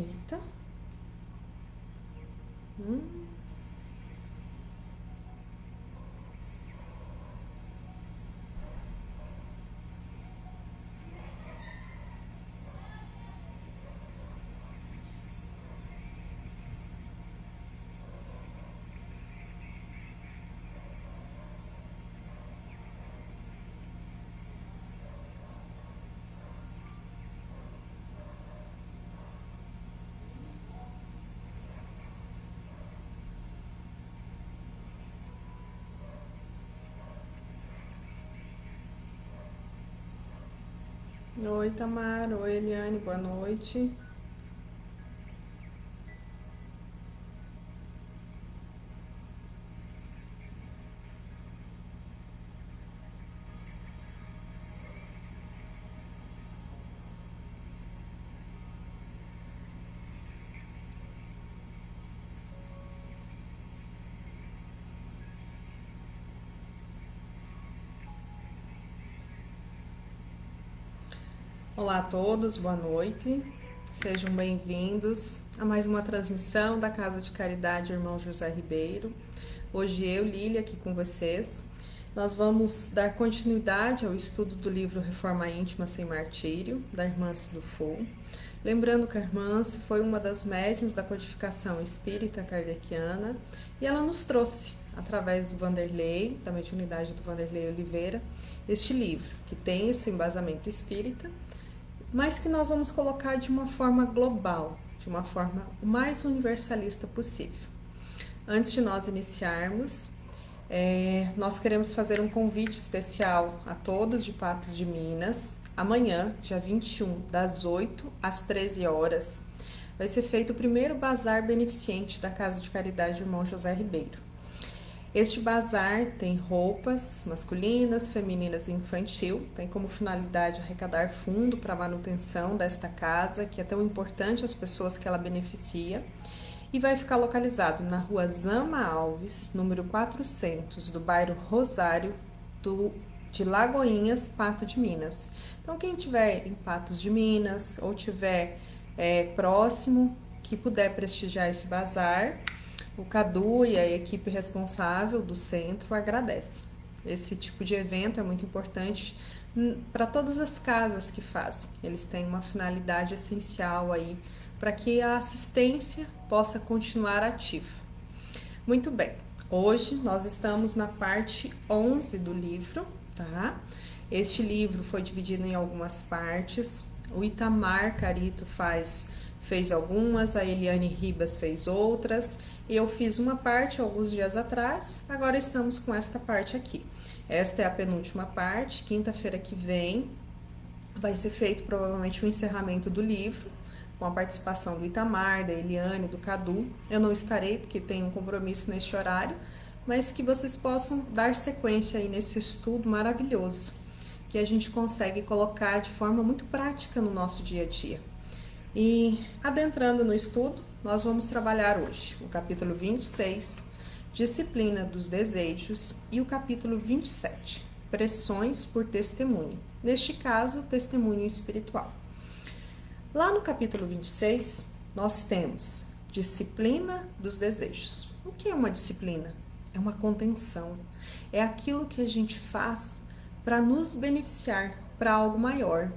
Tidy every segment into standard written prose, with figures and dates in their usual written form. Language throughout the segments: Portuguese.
Eita. Oi, Tamara. Oi, Eliane. Boa noite. Olá a todos, boa noite. Sejam bem-vindos a mais uma transmissão da Casa de Caridade Irmão José Ribeiro. Hoje eu, Lília, aqui com vocês. Nós vamos dar continuidade ao estudo do livro Reforma Íntima Sem Martírio, da irmã Sidufo. Lembrando que a irmã foi uma das médiuns da codificação espírita kardeciana e ela nos trouxe, através do Vanderlei, da mediunidade do Vanderlei Oliveira, este livro, que tem esse embasamento espírita, mas que nós vamos colocar de uma forma global, de uma forma o mais universalista possível. Antes de nós iniciarmos, nós queremos fazer um convite especial a todos de Patos de Minas. Amanhã, dia 21, das 8 às 13 horas, vai ser feito o primeiro bazar beneficente da Casa de Caridade Irmão José Ribeiro. Este bazar tem roupas masculinas, femininas e infantil, tem como finalidade arrecadar fundo para a manutenção desta casa, que é tão importante às pessoas que ela beneficia, e vai ficar localizado na rua Zama Alves, número 400, do bairro Rosário, de Lagoinhas, Pato de Minas. Então, quem estiver em Patos de Minas ou estiver próximo, que puder prestigiar esse bazar, o Cadu e a equipe responsável do centro agradece. Esse tipo de evento é muito importante para todas as casas que fazem. Eles têm uma finalidade essencial aí para que a assistência possa continuar ativa. Muito bem, hoje nós estamos na parte 11 do livro, tá? Este livro foi dividido em algumas partes. O Itamar Carito fez algumas, a Eliane Ribas fez outras. Eu fiz uma parte alguns dias atrás, agora estamos com esta parte aqui. Esta é a penúltima parte, quinta-feira que vem vai ser feito provavelmente o encerramento do livro, com a participação do Itamar, da Eliane, do Cadu. Eu não estarei porque tenho um compromisso neste horário, mas que vocês possam dar sequência aí nesse estudo maravilhoso, que a gente consegue colocar de forma muito prática no nosso dia a dia. E adentrando no estudo, nós vamos trabalhar hoje o capítulo 26, Disciplina dos Desejos, e o capítulo 27, Pressões por Testemunho, neste caso, testemunho espiritual. Lá no capítulo 26, nós temos Disciplina dos Desejos. O que é uma disciplina? É uma contenção, é aquilo que a gente faz para nos beneficiar para algo maior.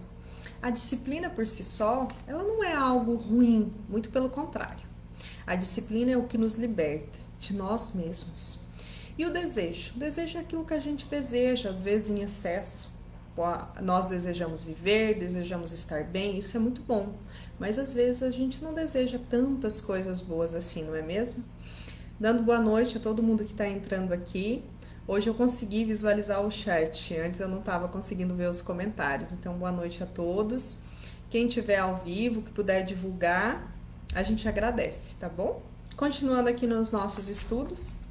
A disciplina por si só, ela não é algo ruim, muito pelo contrário. A disciplina é o que nos liberta de nós mesmos. E o desejo? O desejo é aquilo que a gente deseja, às vezes em excesso. Nós desejamos viver, desejamos estar bem, isso é muito bom. Mas às vezes a gente não deseja tantas coisas boas assim, não é mesmo? Dando boa noite a todo mundo que está entrando aqui. Hoje eu consegui visualizar o chat, antes eu não estava conseguindo ver os comentários, então boa noite a todos. Quem estiver ao vivo, que puder divulgar, a gente agradece, tá bom? Continuando aqui nos nossos estudos,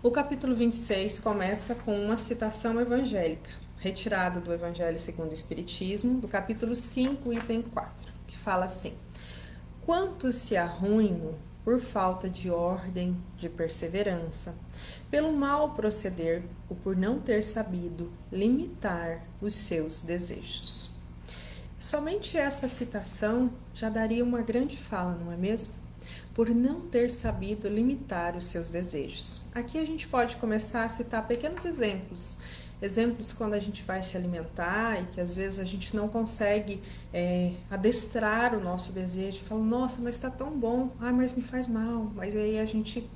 o capítulo 26 começa com uma citação evangélica, retirada do Evangelho segundo o Espiritismo, do capítulo 5, item 4, que fala assim: quantos se arruinam por falta de ordem, de perseverança, pelo mal proceder ou por não ter sabido limitar os seus desejos. Somente essa citação já daria uma grande fala, não é mesmo? Por não ter sabido limitar os seus desejos. Aqui a gente pode começar a citar pequenos exemplos. Exemplos quando a gente vai se alimentar e que às vezes a gente não consegue adestrar o nosso desejo. Fala, nossa, mas está tão bom, mas me faz mal. Mas aí a gente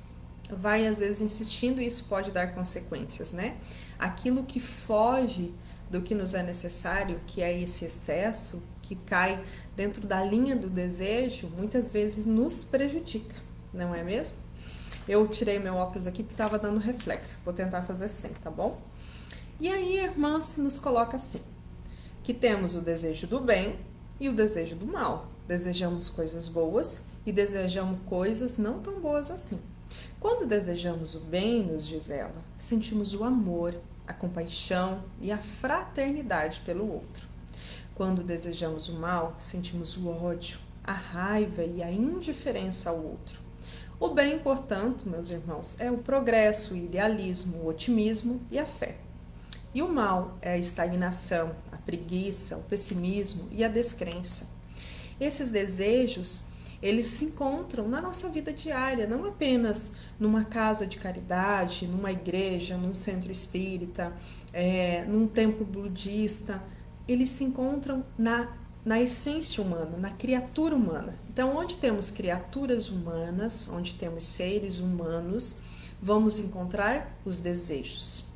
vai às vezes insistindo e isso pode dar consequências, né? Aquilo que foge do que nos é necessário, que é esse excesso, que cai dentro da linha do desejo, muitas vezes nos prejudica, não é mesmo? Eu tirei meu óculos aqui porque estava dando reflexo, vou tentar fazer sem, tá bom? E aí a irmã se nos coloca assim, que temos o desejo do bem e o desejo do mal. Desejamos coisas boas e desejamos coisas não tão boas assim. Quando desejamos o bem, nos diz ela, sentimos o amor, a compaixão e a fraternidade pelo outro. Quando desejamos o mal, sentimos o ódio, a raiva e a indiferença ao outro. O bem, portanto, meus irmãos, é o progresso, o idealismo, o otimismo e a fé. E o mal é a estagnação, a preguiça, o pessimismo e a descrença. Esses desejos, eles se encontram na nossa vida diária, não apenas numa casa de caridade, numa igreja, num centro espírita, num templo budista. Eles se encontram na essência humana, na criatura humana. Então, onde temos criaturas humanas, onde temos seres humanos, vamos encontrar os desejos.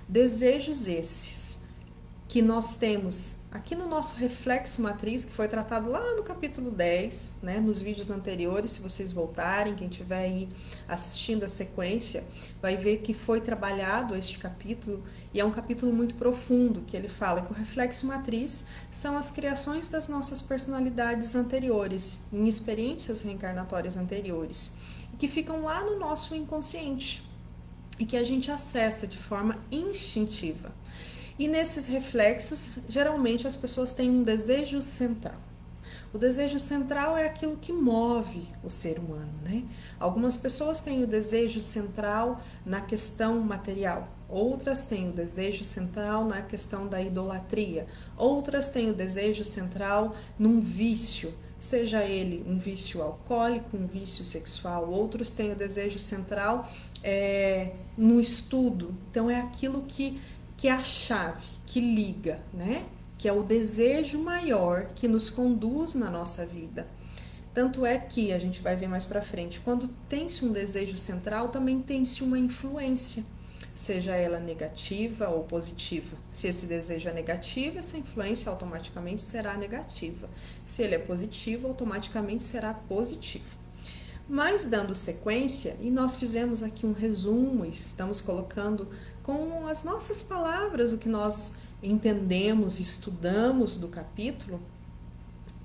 Desejos esses que nós temos aqui no nosso reflexo matriz, que foi tratado lá no capítulo 10, né, nos vídeos anteriores, se vocês voltarem, quem estiver aí assistindo a sequência, vai ver que foi trabalhado este capítulo, e é um capítulo muito profundo, que ele fala que o reflexo matriz são as criações das nossas personalidades anteriores, em experiências reencarnatórias anteriores, e que ficam lá no nosso inconsciente, e que a gente acessa de forma instintiva. E nesses reflexos, geralmente as pessoas têm um desejo central. O desejo central é aquilo que move o ser humano, né? Algumas pessoas têm o desejo central na questão material, outras têm o desejo central na questão da idolatria, outras têm o desejo central num vício, seja ele um vício alcoólico, um vício sexual, outros têm o desejo central no estudo. Então é aquilo que é a chave, que liga, né? Que é o desejo maior que nos conduz na nossa vida. Tanto é que, a gente vai ver mais pra frente, quando tem-se um desejo central, também tem-se uma influência, seja ela negativa ou positiva. Se esse desejo é negativo, essa influência automaticamente será negativa. Se ele é positivo, automaticamente será positivo. Mas dando sequência, e nós fizemos aqui um resumo, estamos colocando com as nossas palavras o que nós entendemos, estudamos do capítulo,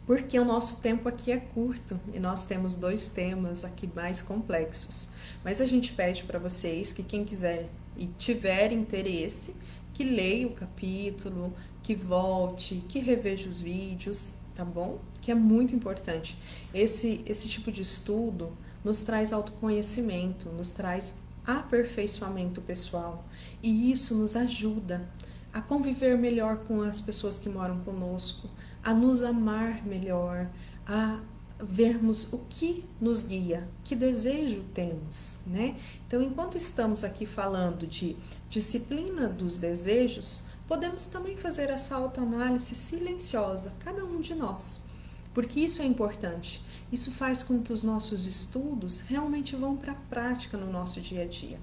porque o nosso tempo aqui é curto e nós temos 2 temas aqui mais complexos. Mas a gente pede para vocês que quem quiser e tiver interesse, que leia o capítulo, que volte, que reveja os vídeos, tá bom? Que é muito importante. Esse tipo de estudo nos traz autoconhecimento, nos traz aperfeiçoamento pessoal, e isso nos ajuda a conviver melhor com as pessoas que moram conosco, a nos amar melhor, a vermos o que nos guia, que desejo temos, né? Então, enquanto estamos aqui falando de disciplina dos desejos, podemos também fazer essa autoanálise silenciosa, cada um de nós, porque isso é importante. Isso faz com que os nossos estudos realmente vão para a prática no nosso dia a dia.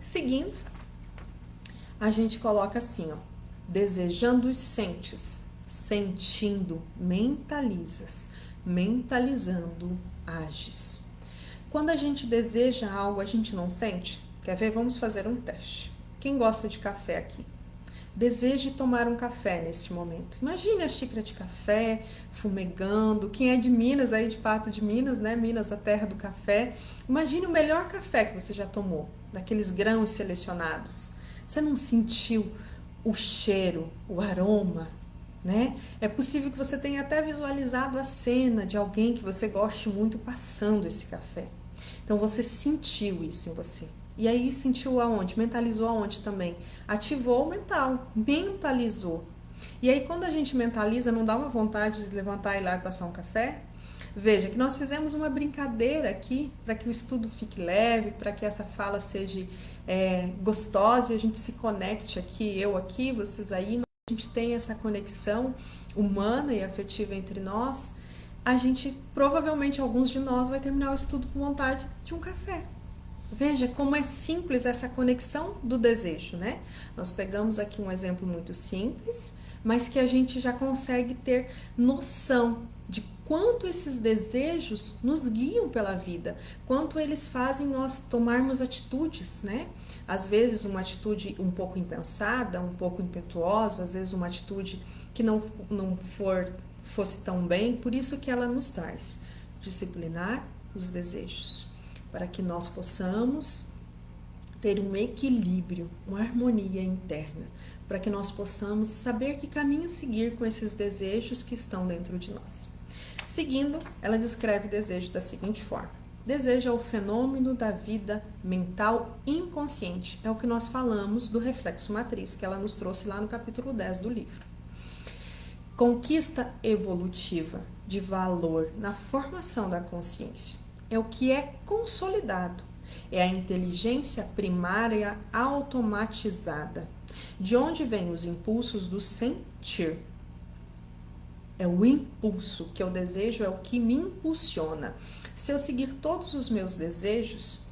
Seguindo, a gente coloca assim, ó, desejando sentes, sentindo mentalizas, mentalizando ages. Quando a gente deseja algo, a gente não sente? Quer ver? Vamos fazer um teste. Quem gosta de café aqui? Deseje tomar um café nesse momento. Imagine a xícara de café fumegando. Quem é de Minas, aí de Pato de Minas, né? Minas, a terra do café. Imagine o melhor café que você já tomou, daqueles grãos selecionados. Você não sentiu o cheiro, o aroma, né? É possível que você tenha até visualizado a cena de alguém que você goste muito passando esse café. Então você sentiu isso em você. E aí sentiu aonde? Mentalizou aonde também? Ativou o mental, mentalizou. E aí quando a gente mentaliza, não dá uma vontade de levantar e ir lá e passar um café? Veja que nós fizemos uma brincadeira aqui para que o estudo fique leve, para que essa fala seja gostosa e a gente se conecte aqui, eu aqui, vocês aí, mas a gente tem essa conexão humana e afetiva entre nós. A gente, provavelmente alguns de nós, vai terminar o estudo com vontade de um café. Veja como é simples essa conexão do desejo, né? Nós pegamos aqui um exemplo muito simples, mas que a gente já consegue ter noção de quanto esses desejos nos guiam pela vida, quanto eles fazem nós tomarmos atitudes, né? Às vezes uma atitude um pouco impensada, um pouco impetuosa, às vezes uma atitude que não fosse tão bem, por isso que ela nos traz disciplinar os desejos, para que nós possamos ter um equilíbrio, uma harmonia interna, para que nós possamos saber que caminho seguir com esses desejos que estão dentro de nós. Seguindo, ela descreve desejo da seguinte forma: desejo é o fenômeno da vida mental inconsciente. É o que nós falamos do reflexo matriz, que ela nos trouxe lá no capítulo 10 do livro. Conquista evolutiva de valor na formação da consciência. É o que é consolidado. É a inteligência primária automatizada. De onde vêm os impulsos do sentir? É o impulso, que é o desejo, é o que me impulsiona. Se eu seguir todos os meus desejos,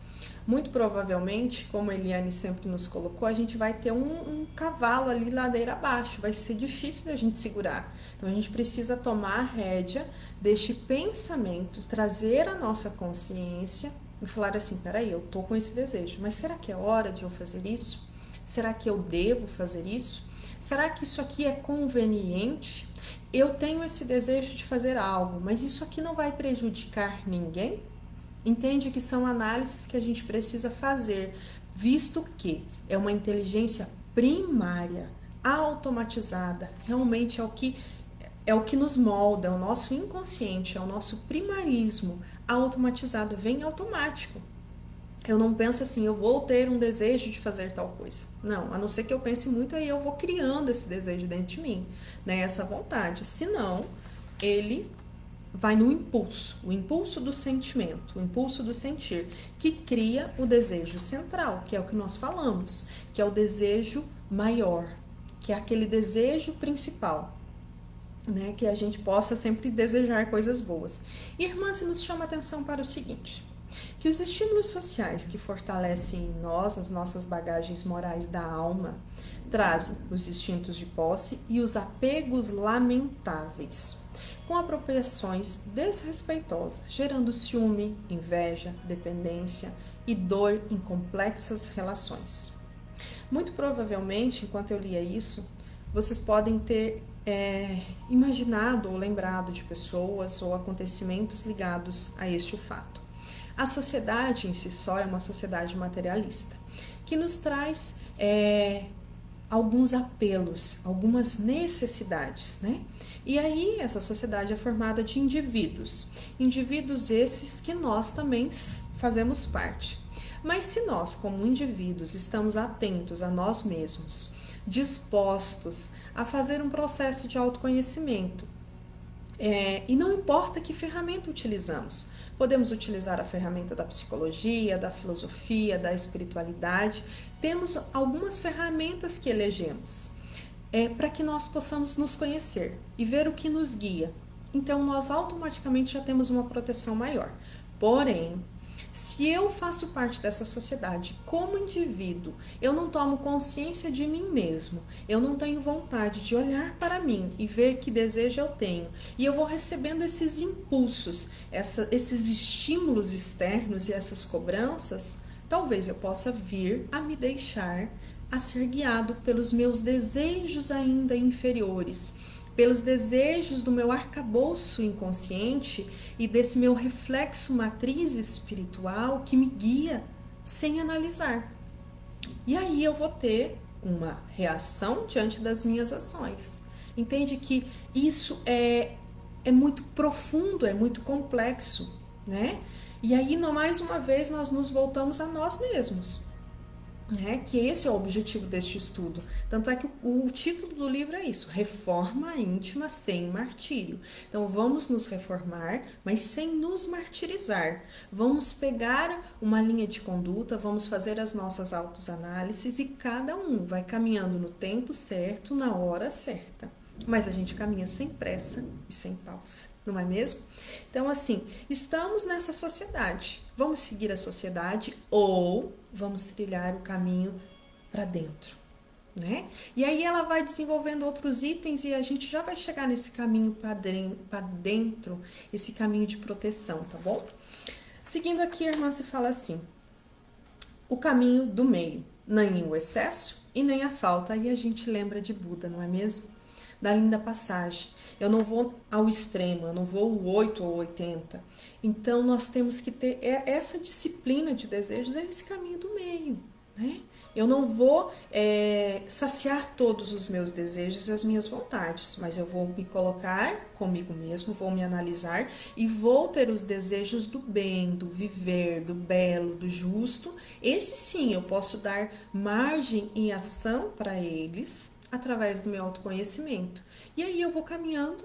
muito provavelmente, como a Eliane sempre nos colocou, a gente vai ter um cavalo ali ladeira abaixo, vai ser difícil da gente segurar. Então a gente precisa tomar a rédea deste pensamento, trazer a nossa consciência e falar assim: peraí, eu tô com esse desejo, mas será que é hora de eu fazer isso? Será que eu devo fazer isso? Será que isso aqui é conveniente? Eu tenho esse desejo de fazer algo, mas isso aqui não vai prejudicar ninguém? Entende que são análises que a gente precisa fazer, visto que é uma inteligência primária, automatizada, realmente é o que nos molda, é o nosso inconsciente, é o nosso primarismo automatizado, vem automático. Eu não penso assim, eu vou ter um desejo de fazer tal coisa. Não, a não ser que eu pense muito, aí eu vou criando esse desejo dentro de mim, né? Essa vontade. Senão, ele vai no impulso, o impulso do sentimento, o impulso do sentir, que cria o desejo central, que é o que nós falamos, que é o desejo maior, que é aquele desejo principal, né? Que a gente possa sempre desejar coisas boas. E irmã, se nos chama a atenção para o seguinte: que os estímulos sociais que fortalecem em nós as nossas bagagens morais da alma trazem os instintos de posse e os apegos lamentáveis, com apropriações desrespeitosas, gerando ciúme, inveja, dependência e dor em complexas relações. Muito provavelmente, enquanto eu lia isso, vocês podem ter imaginado ou lembrado de pessoas ou acontecimentos ligados a este fato. A sociedade em si só é uma sociedade materialista, que nos traz alguns apelos, algumas necessidades, né? E aí essa sociedade é formada de indivíduos, indivíduos esses que nós também fazemos parte. Mas se nós, como indivíduos, estamos atentos a nós mesmos, dispostos a fazer um processo de autoconhecimento, e não importa que ferramenta utilizamos, podemos utilizar a ferramenta da psicologia, da filosofia, da espiritualidade. Temos algumas ferramentas que elegemos para que nós possamos nos conhecer e ver o que nos guia. Então, nós automaticamente já temos uma proteção maior. Porém, se eu faço parte dessa sociedade como indivíduo, eu não tomo consciência de mim mesmo, eu não tenho vontade de olhar para mim e ver que desejo eu tenho, e eu vou recebendo esses impulsos, esses estímulos externos e essas cobranças, talvez eu possa vir a me deixar a ser guiado pelos meus desejos ainda inferiores, pelos desejos do meu arcabouço inconsciente e desse meu reflexo matriz espiritual que me guia sem analisar. E aí eu vou ter uma reação diante das minhas ações. Entende que isso é muito profundo, é muito complexo, né? E aí, mais uma vez, nós nos voltamos a nós mesmos. né? Que esse é o objetivo deste estudo. Tanto é que o título do livro é isso: Reforma íntima sem martírio. Então vamos nos reformar, mas sem nos martirizar. Vamos pegar uma linha de conduta, vamos fazer as nossas autoanálises e cada um vai caminhando no tempo certo, na hora certa. Mas a gente caminha sem pressa e sem pausa, não é mesmo? Então, assim, estamos nessa sociedade. Vamos seguir a sociedade ou vamos trilhar o caminho para dentro, né? E aí ela vai desenvolvendo outros itens e a gente já vai chegar nesse caminho para dentro, esse caminho de proteção, tá bom? Seguindo aqui, a irmã se fala assim: o caminho do meio, nem o excesso e nem a falta. Aí a gente lembra de Buda, não é mesmo? Da linda passagem. Eu não vou ao extremo, eu não vou o 8 ou 80. Então nós temos que ter essa disciplina de desejos, é esse caminho do meio, né? Eu não vou saciar todos os meus desejos e as minhas vontades, mas eu vou me colocar comigo mesmo, vou me analisar e vou ter os desejos do bem, do viver, do belo, do justo. Esse sim, eu posso dar margem e ação para eles através do meu autoconhecimento. E aí eu vou caminhando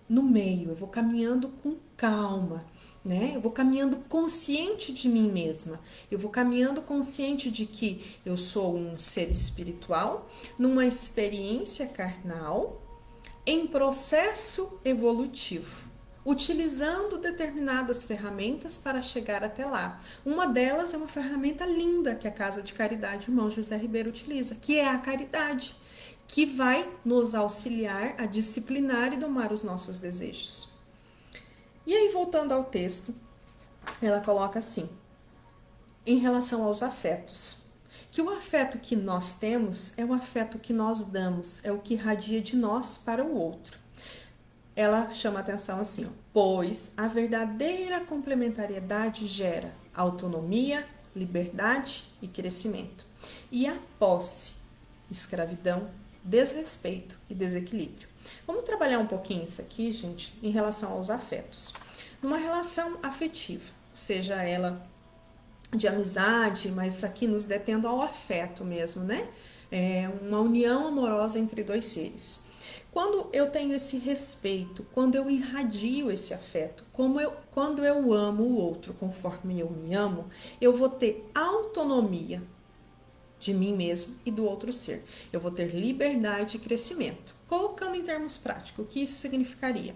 no meio, eu vou caminhando com calma, né? Eu vou caminhando consciente de mim mesma. Eu vou caminhando consciente de que eu sou um ser espiritual, numa experiência carnal, em processo evolutivo, utilizando determinadas ferramentas para chegar até lá. Uma delas é uma ferramenta linda que a Casa de Caridade Irmão José Ribeiro utiliza, que é a caridade, que vai nos auxiliar a disciplinar e domar os nossos desejos. E aí, voltando ao texto, ela coloca assim, em relação aos afetos, que o afeto que nós temos é o afeto que nós damos, é o que irradia de nós para o outro. Ela chama atenção assim, ó, pois a verdadeira complementariedade gera autonomia, liberdade e crescimento. E a posse, escravidão, desrespeito e desequilíbrio. Vamos trabalhar um pouquinho isso aqui, gente, em relação aos afetos. Numa relação afetiva, seja ela de amizade, mas aqui nos detendo ao afeto mesmo, né? É uma união amorosa entre dois seres. Quando eu tenho esse respeito, quando eu irradio esse afeto, quando eu amo o outro conforme eu me amo, eu vou ter autonomia de mim mesmo e do outro ser. Eu vou ter liberdade e crescimento. Colocando em termos práticos, o que isso significaria?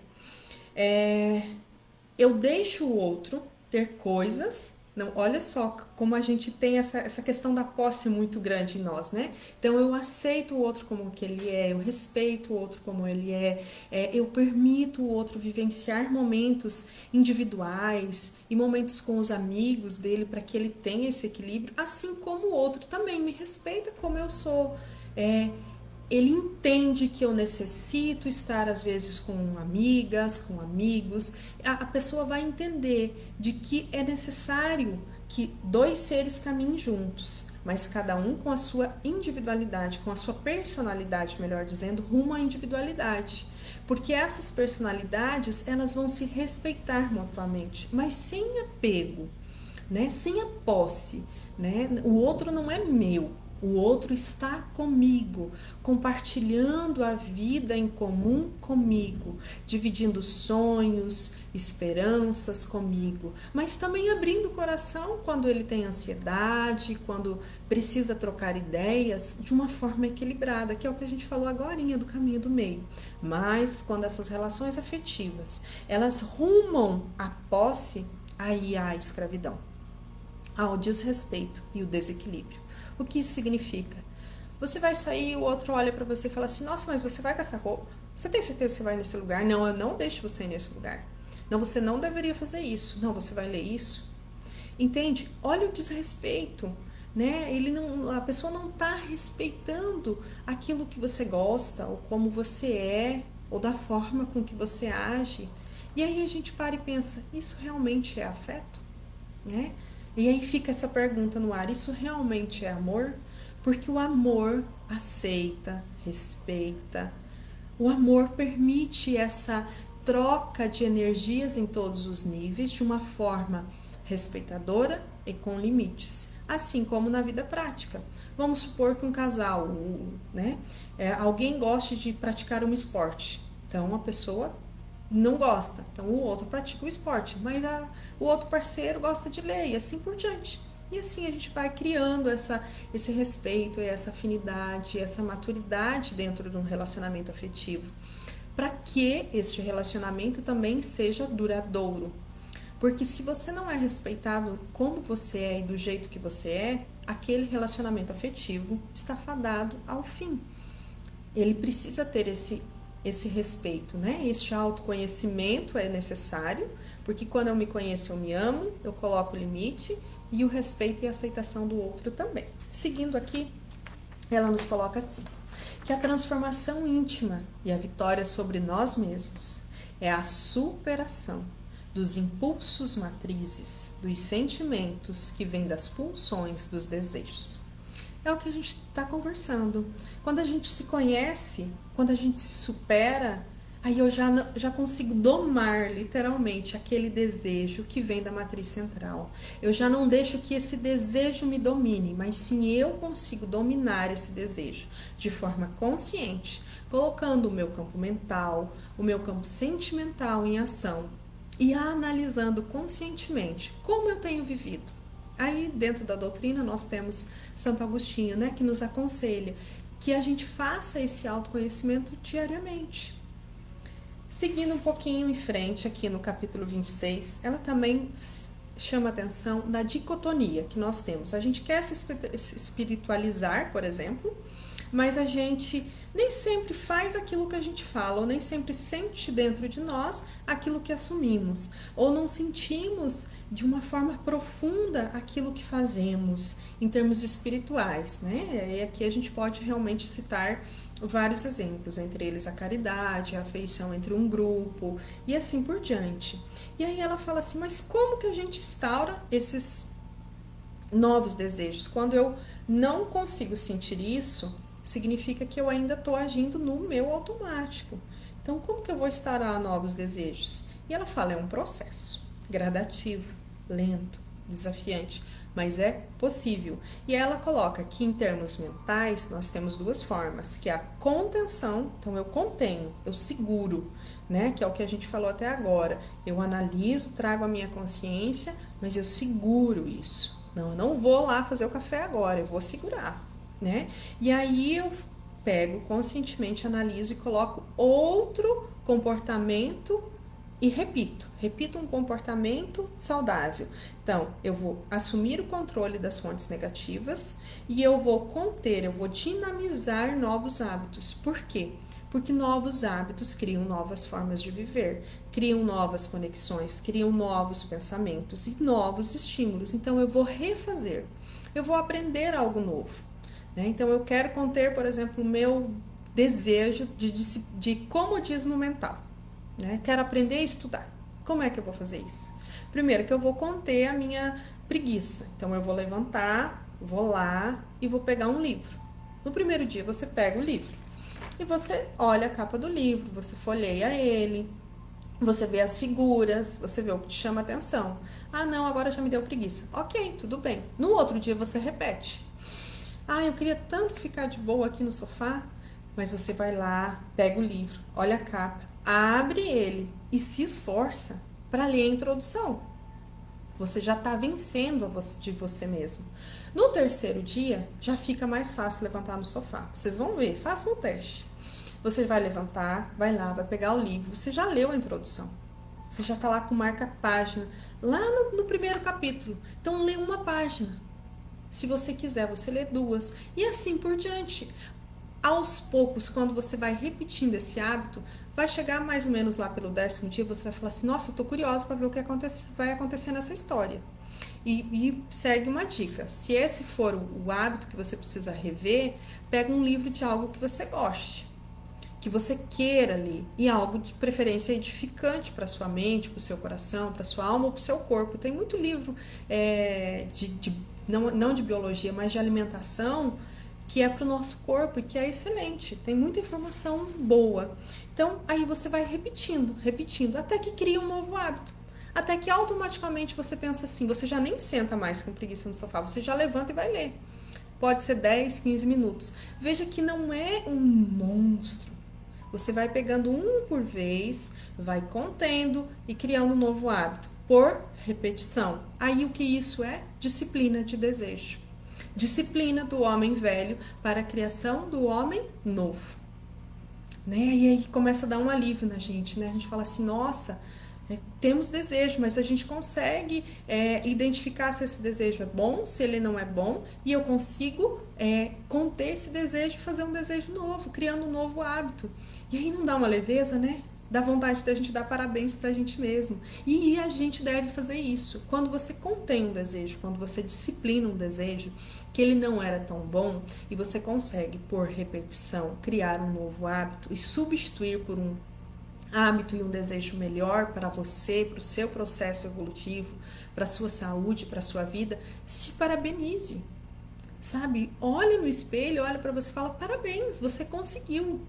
Eu deixo o outro ter coisas. Não, olha só como a gente tem essa questão da posse muito grande em nós, né? Então eu aceito o outro como que ele é, eu respeito o outro como ele eu permito o outro vivenciar momentos individuais e momentos com os amigos dele para que ele tenha esse equilíbrio, assim como o outro também me respeita como eu sou. Ele entende que eu necessito estar às vezes com amigas, com amigos. A pessoa vai entender de que é necessário que dois seres caminhem juntos, mas cada um com a sua individualidade, com a sua personalidade, melhor dizendo, rumo à individualidade. Porque essas personalidades, elas vão se respeitar mutuamente, mas sem apego, né? Sem a posse, né? O outro não é meu. O outro está comigo, compartilhando a vida em comum comigo, dividindo sonhos, esperanças comigo, mas também abrindo o coração quando ele tem ansiedade, quando precisa trocar ideias de uma forma equilibrada, que é o que a gente falou agorinha do caminho do meio. Mas quando essas relações afetivas, elas rumam à posse, aí há a escravidão, ao desrespeito e o desequilíbrio. O que isso significa? Você vai sair, o outro olha para você e fala assim, nossa, mas você vai com essa roupa? Você tem certeza que você vai nesse lugar? Não, eu não deixo você ir nesse lugar. Não, você não deveria fazer isso. Não, você vai ler isso. Entende? Olha o desrespeito, né? A pessoa não está respeitando aquilo que você gosta, ou como você é, ou da forma com que você age. E aí a gente para e pensa, isso realmente é afeto? Né? E aí fica essa pergunta no ar, isso realmente é amor? Porque o amor aceita, respeita, o amor permite essa troca de energias em todos os níveis de uma forma respeitadora e com limites, assim como na vida prática. Vamos supor que um casal, né, alguém goste de praticar um esporte, então a pessoa não gosta, então o outro pratica o esporte, mas o outro parceiro gosta de ler e assim por diante. E assim a gente vai criando esse respeito, essa afinidade, essa maturidade dentro de um relacionamento afetivo, para que este relacionamento também seja duradouro. Porque se você não é respeitado como você é e do jeito que você é, aquele relacionamento afetivo está fadado ao fim. Ele precisa ter esse respeito, né? Este autoconhecimento é necessário, porque quando eu me conheço, eu me amo, eu coloco limite e o respeito e a aceitação do outro também. Seguindo aqui, ela nos coloca assim, que a transformação íntima e a vitória sobre nós mesmos é a superação dos impulsos matrizes, dos sentimentos que vêm das pulsões dos desejos. É o que a gente está conversando. Quando a gente se conhece, quando a gente se supera, aí eu já consigo domar literalmente aquele desejo que vem da matriz central. Eu já não deixo que esse desejo me domine, mas sim eu consigo dominar esse desejo de forma consciente, colocando o meu campo mental, o meu campo sentimental em ação e analisando conscientemente como eu tenho vivido. Aí dentro da doutrina nós temos Santo Agostinho, né, que nos aconselha que a gente faça esse autoconhecimento diariamente. Seguindo um pouquinho em frente aqui no capítulo 26, ela também chama a atenção da dicotomia que nós temos. A gente quer se espiritualizar, por exemplo, mas a gente nem sempre faz aquilo que a gente fala, ou nem sempre sente dentro de nós aquilo que assumimos, ou não sentimos de uma forma profunda aquilo que fazemos em termos espirituais, né? E aqui a gente pode realmente citar vários exemplos, entre eles a caridade, a afeição entre um grupo e assim por diante. E aí ela fala assim, mas como que a gente instaura esses novos desejos? Quando eu não consigo sentir isso, significa que eu ainda estou agindo no meu automático. Então, como que eu vou instaurar novos desejos? E ela fala, é um processo gradativo, lento, desafiante, mas é possível. E ela coloca que em termos mentais nós temos duas formas, que é a contenção, então eu contenho, eu seguro, né? Que é o que a gente falou até agora. Eu analiso, trago a minha consciência, mas eu seguro isso. Não, eu não vou lá fazer o café agora, eu vou segurar, né? E aí eu pego conscientemente, analiso e coloco outro comportamento e repito um comportamento saudável. Então, eu vou assumir o controle das fontes negativas e eu vou conter, eu vou dinamizar novos hábitos. Por quê? Porque novos hábitos criam novas formas de viver, criam novas conexões, criam novos pensamentos e novos estímulos. Então, eu vou refazer, eu vou aprender algo novo. Né? Então, eu quero conter, por exemplo, o meu desejo de comodismo mental. Né? Quero aprender a estudar. Como é que eu vou fazer isso? Primeiro que eu vou conter a minha preguiça. Então eu vou levantar, vou lá e vou pegar um livro. No primeiro dia você pega o livro e você olha a capa do livro, você folheia ele, você vê as figuras, você vê o que te chama a atenção. Ah, não, agora já me deu preguiça. Ok, tudo bem. No outro dia você repete. Ah, eu queria tanto ficar de boa aqui no sofá, mas você vai lá, pega o livro, olha a capa, abre ele e se esforça para ler a introdução. Você já está vencendo de você mesmo. No terceiro dia, já fica mais fácil levantar no sofá. Vocês vão ver, façam um teste. Você vai levantar, vai lá, vai pegar o livro. Você já leu a introdução. Você já está lá com marca-página, lá no primeiro capítulo. Então, lê uma página. Se você quiser, você lê duas. E assim por diante. Aos poucos, quando você vai repetindo esse hábito, vai chegar mais ou menos lá pelo 10º dia, você vai falar assim, nossa, eu tô curiosa para ver o que vai acontecer nessa história. E segue uma dica, se esse for o hábito que você precisa rever, pega um livro de algo que você goste, que você queira ler, e algo de preferência edificante para sua mente, para o seu coração, para sua alma ou para o seu corpo. Tem muito livro não de biologia, mas de alimentação, que é para o nosso corpo e que é excelente, tem muita informação boa. Então, aí você vai repetindo, até que cria um novo hábito. Até que automaticamente você pensa assim, você já nem senta mais com preguiça no sofá, você já levanta e vai ler. Pode ser 10, 15 minutos. Veja que não é um monstro. Você vai pegando um por vez, vai contendo e criando um novo hábito por repetição. Aí o que isso é? Disciplina de desejo. Disciplina do homem velho para a criação do homem novo. Né? E aí começa a dar um alívio na gente, né? A gente fala assim, nossa, temos desejo, mas a gente consegue identificar se esse desejo é bom, se ele não é bom, e eu consigo conter esse desejo e fazer um desejo novo, criando um novo hábito. E aí não dá uma leveza, né? Dá vontade da gente dar parabéns pra gente mesmo. E a gente deve fazer isso. Quando você contém um desejo, quando você disciplina um desejo, que ele não era tão bom, e você consegue, por repetição, criar um novo hábito e substituir por um hábito e um desejo melhor para você, para o seu processo evolutivo, para a sua saúde, para a sua vida, se parabenize. Sabe? Olhe no espelho, olha para você e fala: parabéns, você conseguiu.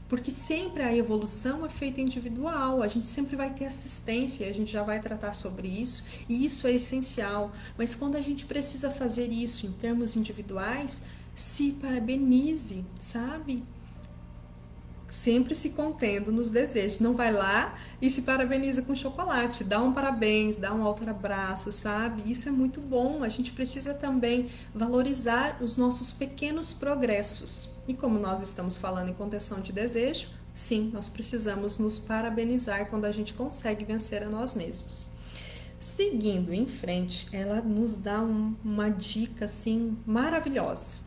Porque sempre a evolução é feita individual, a gente sempre vai ter assistência, a gente já vai tratar sobre isso, e isso é essencial. Mas quando a gente precisa fazer isso em termos individuais, se parabenize, sabe? Sempre se contendo nos desejos. Não vai lá e se parabeniza com chocolate. Dá um parabéns, dá um outro abraço, sabe? Isso é muito bom. A gente precisa também valorizar os nossos pequenos progressos. E como nós estamos falando em contenção de desejo, sim, nós precisamos nos parabenizar quando a gente consegue vencer a nós mesmos. Seguindo em frente, ela nos dá uma dica assim maravilhosa.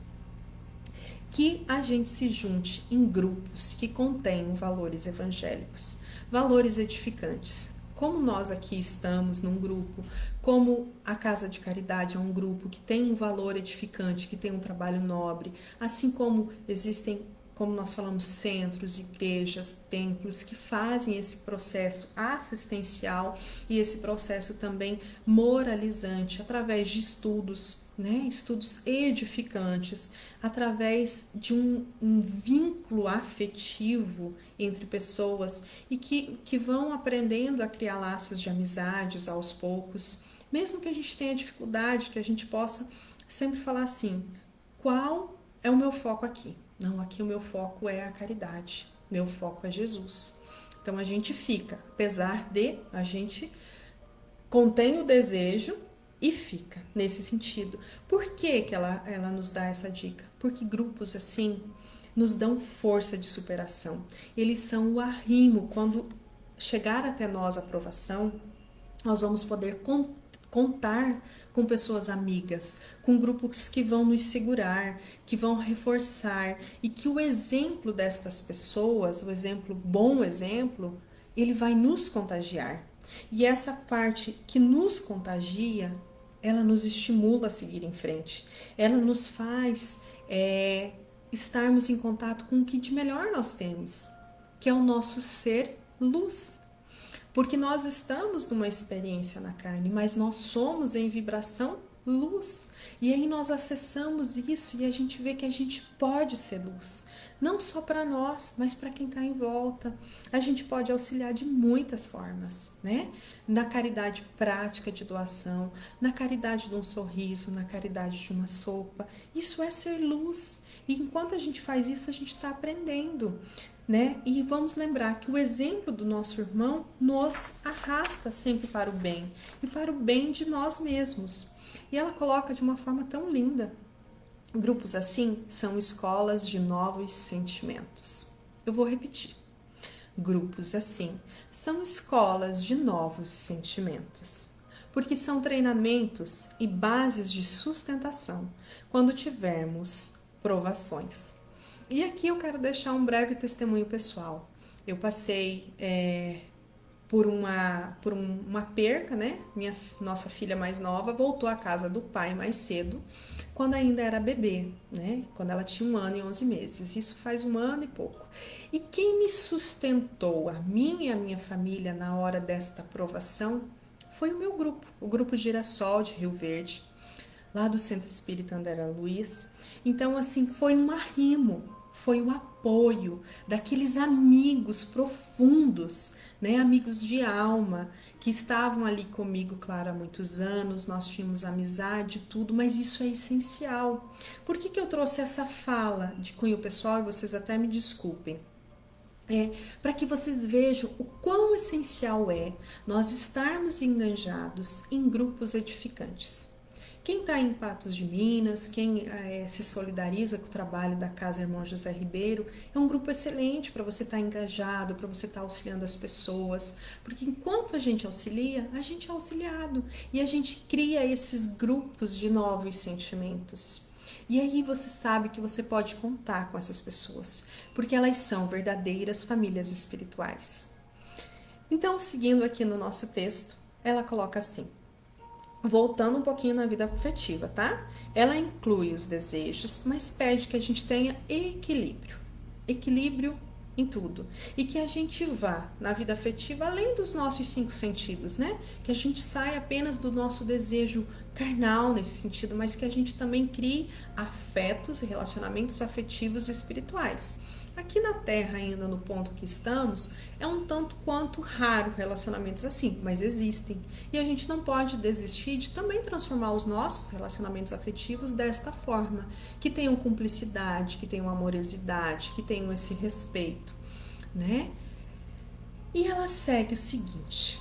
Que a gente se junte em grupos que contenham valores evangélicos, valores edificantes. Como nós aqui estamos num grupo, como a Casa de Caridade é um grupo que tem um valor edificante, que tem um trabalho nobre, assim como existem, como nós falamos, centros, igrejas, templos que fazem esse processo assistencial e esse processo também moralizante através de estudos, né? Estudos edificantes, através de um vínculo afetivo entre pessoas e que vão aprendendo a criar laços de amizades aos poucos, mesmo que a gente tenha dificuldade, que a gente possa sempre falar assim: qual é o meu foco aqui? Não, aqui o meu foco é a caridade, meu foco é Jesus. Então a gente fica, apesar de a gente contém o desejo e fica nesse sentido. Por que ela nos dá essa dica? Porque grupos assim nos dão força de superação. Eles são o arrimo. Quando chegar até nós a aprovação, nós vamos poder contar com pessoas amigas, com grupos que vão nos segurar, que vão reforçar, e que o exemplo destas pessoas, o exemplo, bom exemplo, ele vai nos contagiar. E essa parte que nos contagia, ela nos estimula a seguir em frente. Ela nos faz estarmos em contato com o que de melhor nós temos, que é o nosso ser luz. Porque nós estamos numa experiência na carne, mas nós somos em vibração luz. E aí nós acessamos isso e a gente vê que a gente pode ser luz. Não só para nós, mas para quem está em volta. A gente pode auxiliar de muitas formas, né? Na caridade prática de doação, na caridade de um sorriso, na caridade de uma sopa. Isso é ser luz. E enquanto a gente faz isso, a gente está aprendendo. Né? E vamos lembrar que o exemplo do nosso irmão nos arrasta sempre para o bem e para o bem de nós mesmos. E ela coloca de uma forma tão linda: grupos assim são escolas de novos sentimentos. Eu vou repetir. Grupos assim são escolas de novos sentimentos, porque são treinamentos e bases de sustentação quando tivermos provações. E aqui eu quero deixar um breve testemunho pessoal. Eu passei por uma perca, né? Nossa filha mais nova voltou à casa do pai mais cedo, quando ainda era bebê, né? Quando ela tinha 1 ano e 11 meses. Isso faz 1 ano e pouco. E quem me sustentou, a mim e a minha família, na hora desta provação, foi o meu grupo, o Grupo Girassol de Rio Verde, lá do Centro Espírita André Luiz. Então, assim, foi um arrimo, foi o apoio daqueles amigos profundos, né? Amigos de alma, que estavam ali comigo, claro, há muitos anos, nós tínhamos amizade e tudo, mas isso é essencial. Por que eu trouxe essa fala de cunho pessoal? E vocês até me desculpem. Para que vocês vejam o quão essencial é nós estarmos engajados em grupos edificantes. Quem está em Patos de Minas, quem se solidariza com o trabalho da Casa Irmão José Ribeiro, é um grupo excelente para você estar engajado, para você estar auxiliando as pessoas, porque enquanto a gente auxilia, a gente é auxiliado e a gente cria esses grupos de novos sentimentos. E aí você sabe que você pode contar com essas pessoas, porque elas são verdadeiras famílias espirituais. Então, seguindo aqui no nosso texto, ela coloca assim: voltando um pouquinho na vida afetiva, tá? Ela inclui os desejos, mas pede que a gente tenha equilíbrio. Equilíbrio em tudo. E que a gente vá na vida afetiva além dos nossos 5 sentidos, né? Que a gente saia apenas do nosso desejo carnal nesse sentido, mas que a gente também crie afetos e relacionamentos afetivos e espirituais. Aqui na Terra, ainda no ponto que estamos, é um tanto quanto raro relacionamentos assim, mas existem. E a gente não pode desistir de também transformar os nossos relacionamentos afetivos desta forma, que tenham cumplicidade, que tenham amorosidade, que tenham esse respeito, né? E ela segue o seguinte: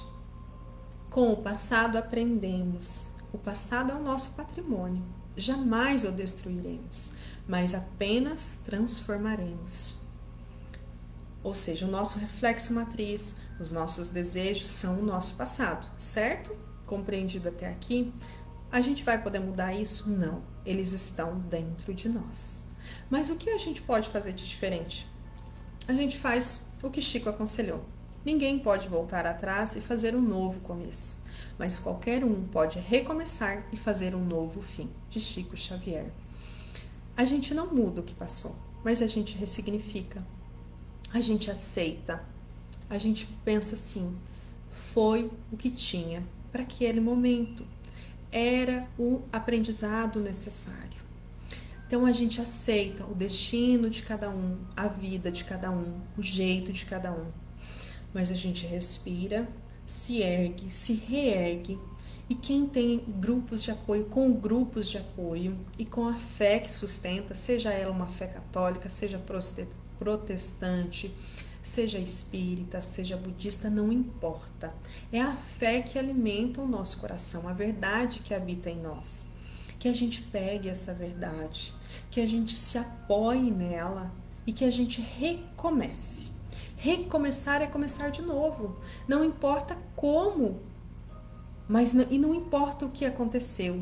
com o passado aprendemos. O passado é o nosso patrimônio. Jamais o destruiremos, mas apenas transformaremos. Ou seja, o nosso reflexo matriz, os nossos desejos são o nosso passado, certo? Compreendido até aqui? A gente vai poder mudar isso? Não. Eles estão dentro de nós. Mas o que a gente pode fazer de diferente? A gente faz o que Chico aconselhou. Ninguém pode voltar atrás e fazer um novo começo, mas qualquer um pode recomeçar e fazer um novo fim, de Chico Xavier. A gente não muda o que passou, mas a gente ressignifica. A gente aceita, a gente pensa assim: foi o que tinha para aquele momento, era o aprendizado necessário. Então a gente aceita o destino de cada um, a vida de cada um, o jeito de cada um. Mas a gente respira, se ergue, se reergue. E quem tem grupos de apoio, com grupos de apoio e com a fé que sustenta, seja ela uma fé católica, seja protestante, seja espírita, seja budista, não importa. É a fé que alimenta o nosso coração, a verdade que habita em nós. Que a gente pegue essa verdade, que a gente se apoie nela e que a gente recomece. Recomeçar é começar de novo. Não importa como, e não importa o que aconteceu,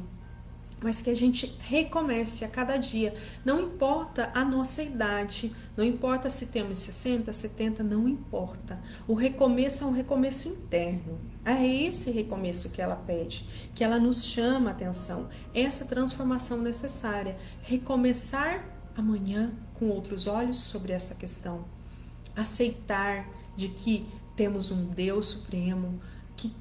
mas que a gente recomece a cada dia. Não importa a nossa idade, não importa se temos 60, 70, não importa. O recomeço é um recomeço interno. É esse recomeço que ela pede, que ela nos chama a atenção. Essa transformação necessária. Recomeçar amanhã com outros olhos sobre essa questão. Aceitar de que temos um Deus supremo, que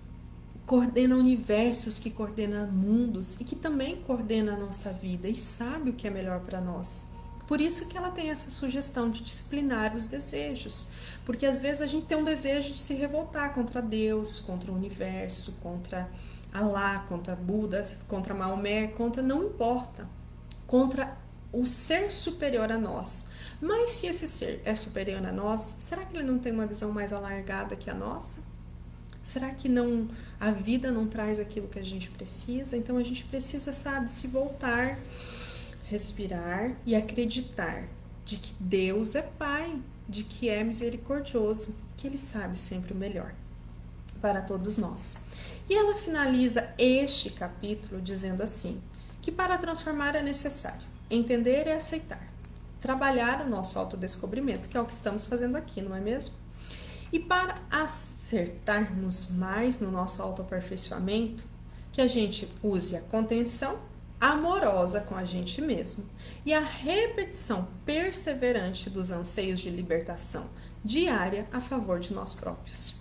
coordena universos, que coordena mundos e que também coordena a nossa vida e sabe o que é melhor para nós. Por isso que ela tem essa sugestão de disciplinar os desejos, porque às vezes a gente tem um desejo de se revoltar contra Deus, contra o universo, contra Alá, contra Buda, contra Maomé, não importa, contra o ser superior a nós. Mas se esse ser é superior a nós, será que ele não tem uma visão mais alargada que a nossa? Será que a vida não traz aquilo que a gente precisa? Então a gente precisa, se voltar, respirar e acreditar de que Deus é Pai, de que é misericordioso, que Ele sabe sempre o melhor para todos nós. E ela finaliza este capítulo dizendo assim, que para transformar é necessário entender e aceitar, trabalhar o nosso autodescobrimento, que é o que estamos fazendo aqui, não é mesmo? E para acertarmos mais no nosso autoaperfeiçoamento, que a gente use a contenção amorosa com a gente mesmo e a repetição perseverante dos anseios de libertação diária a favor de nós próprios.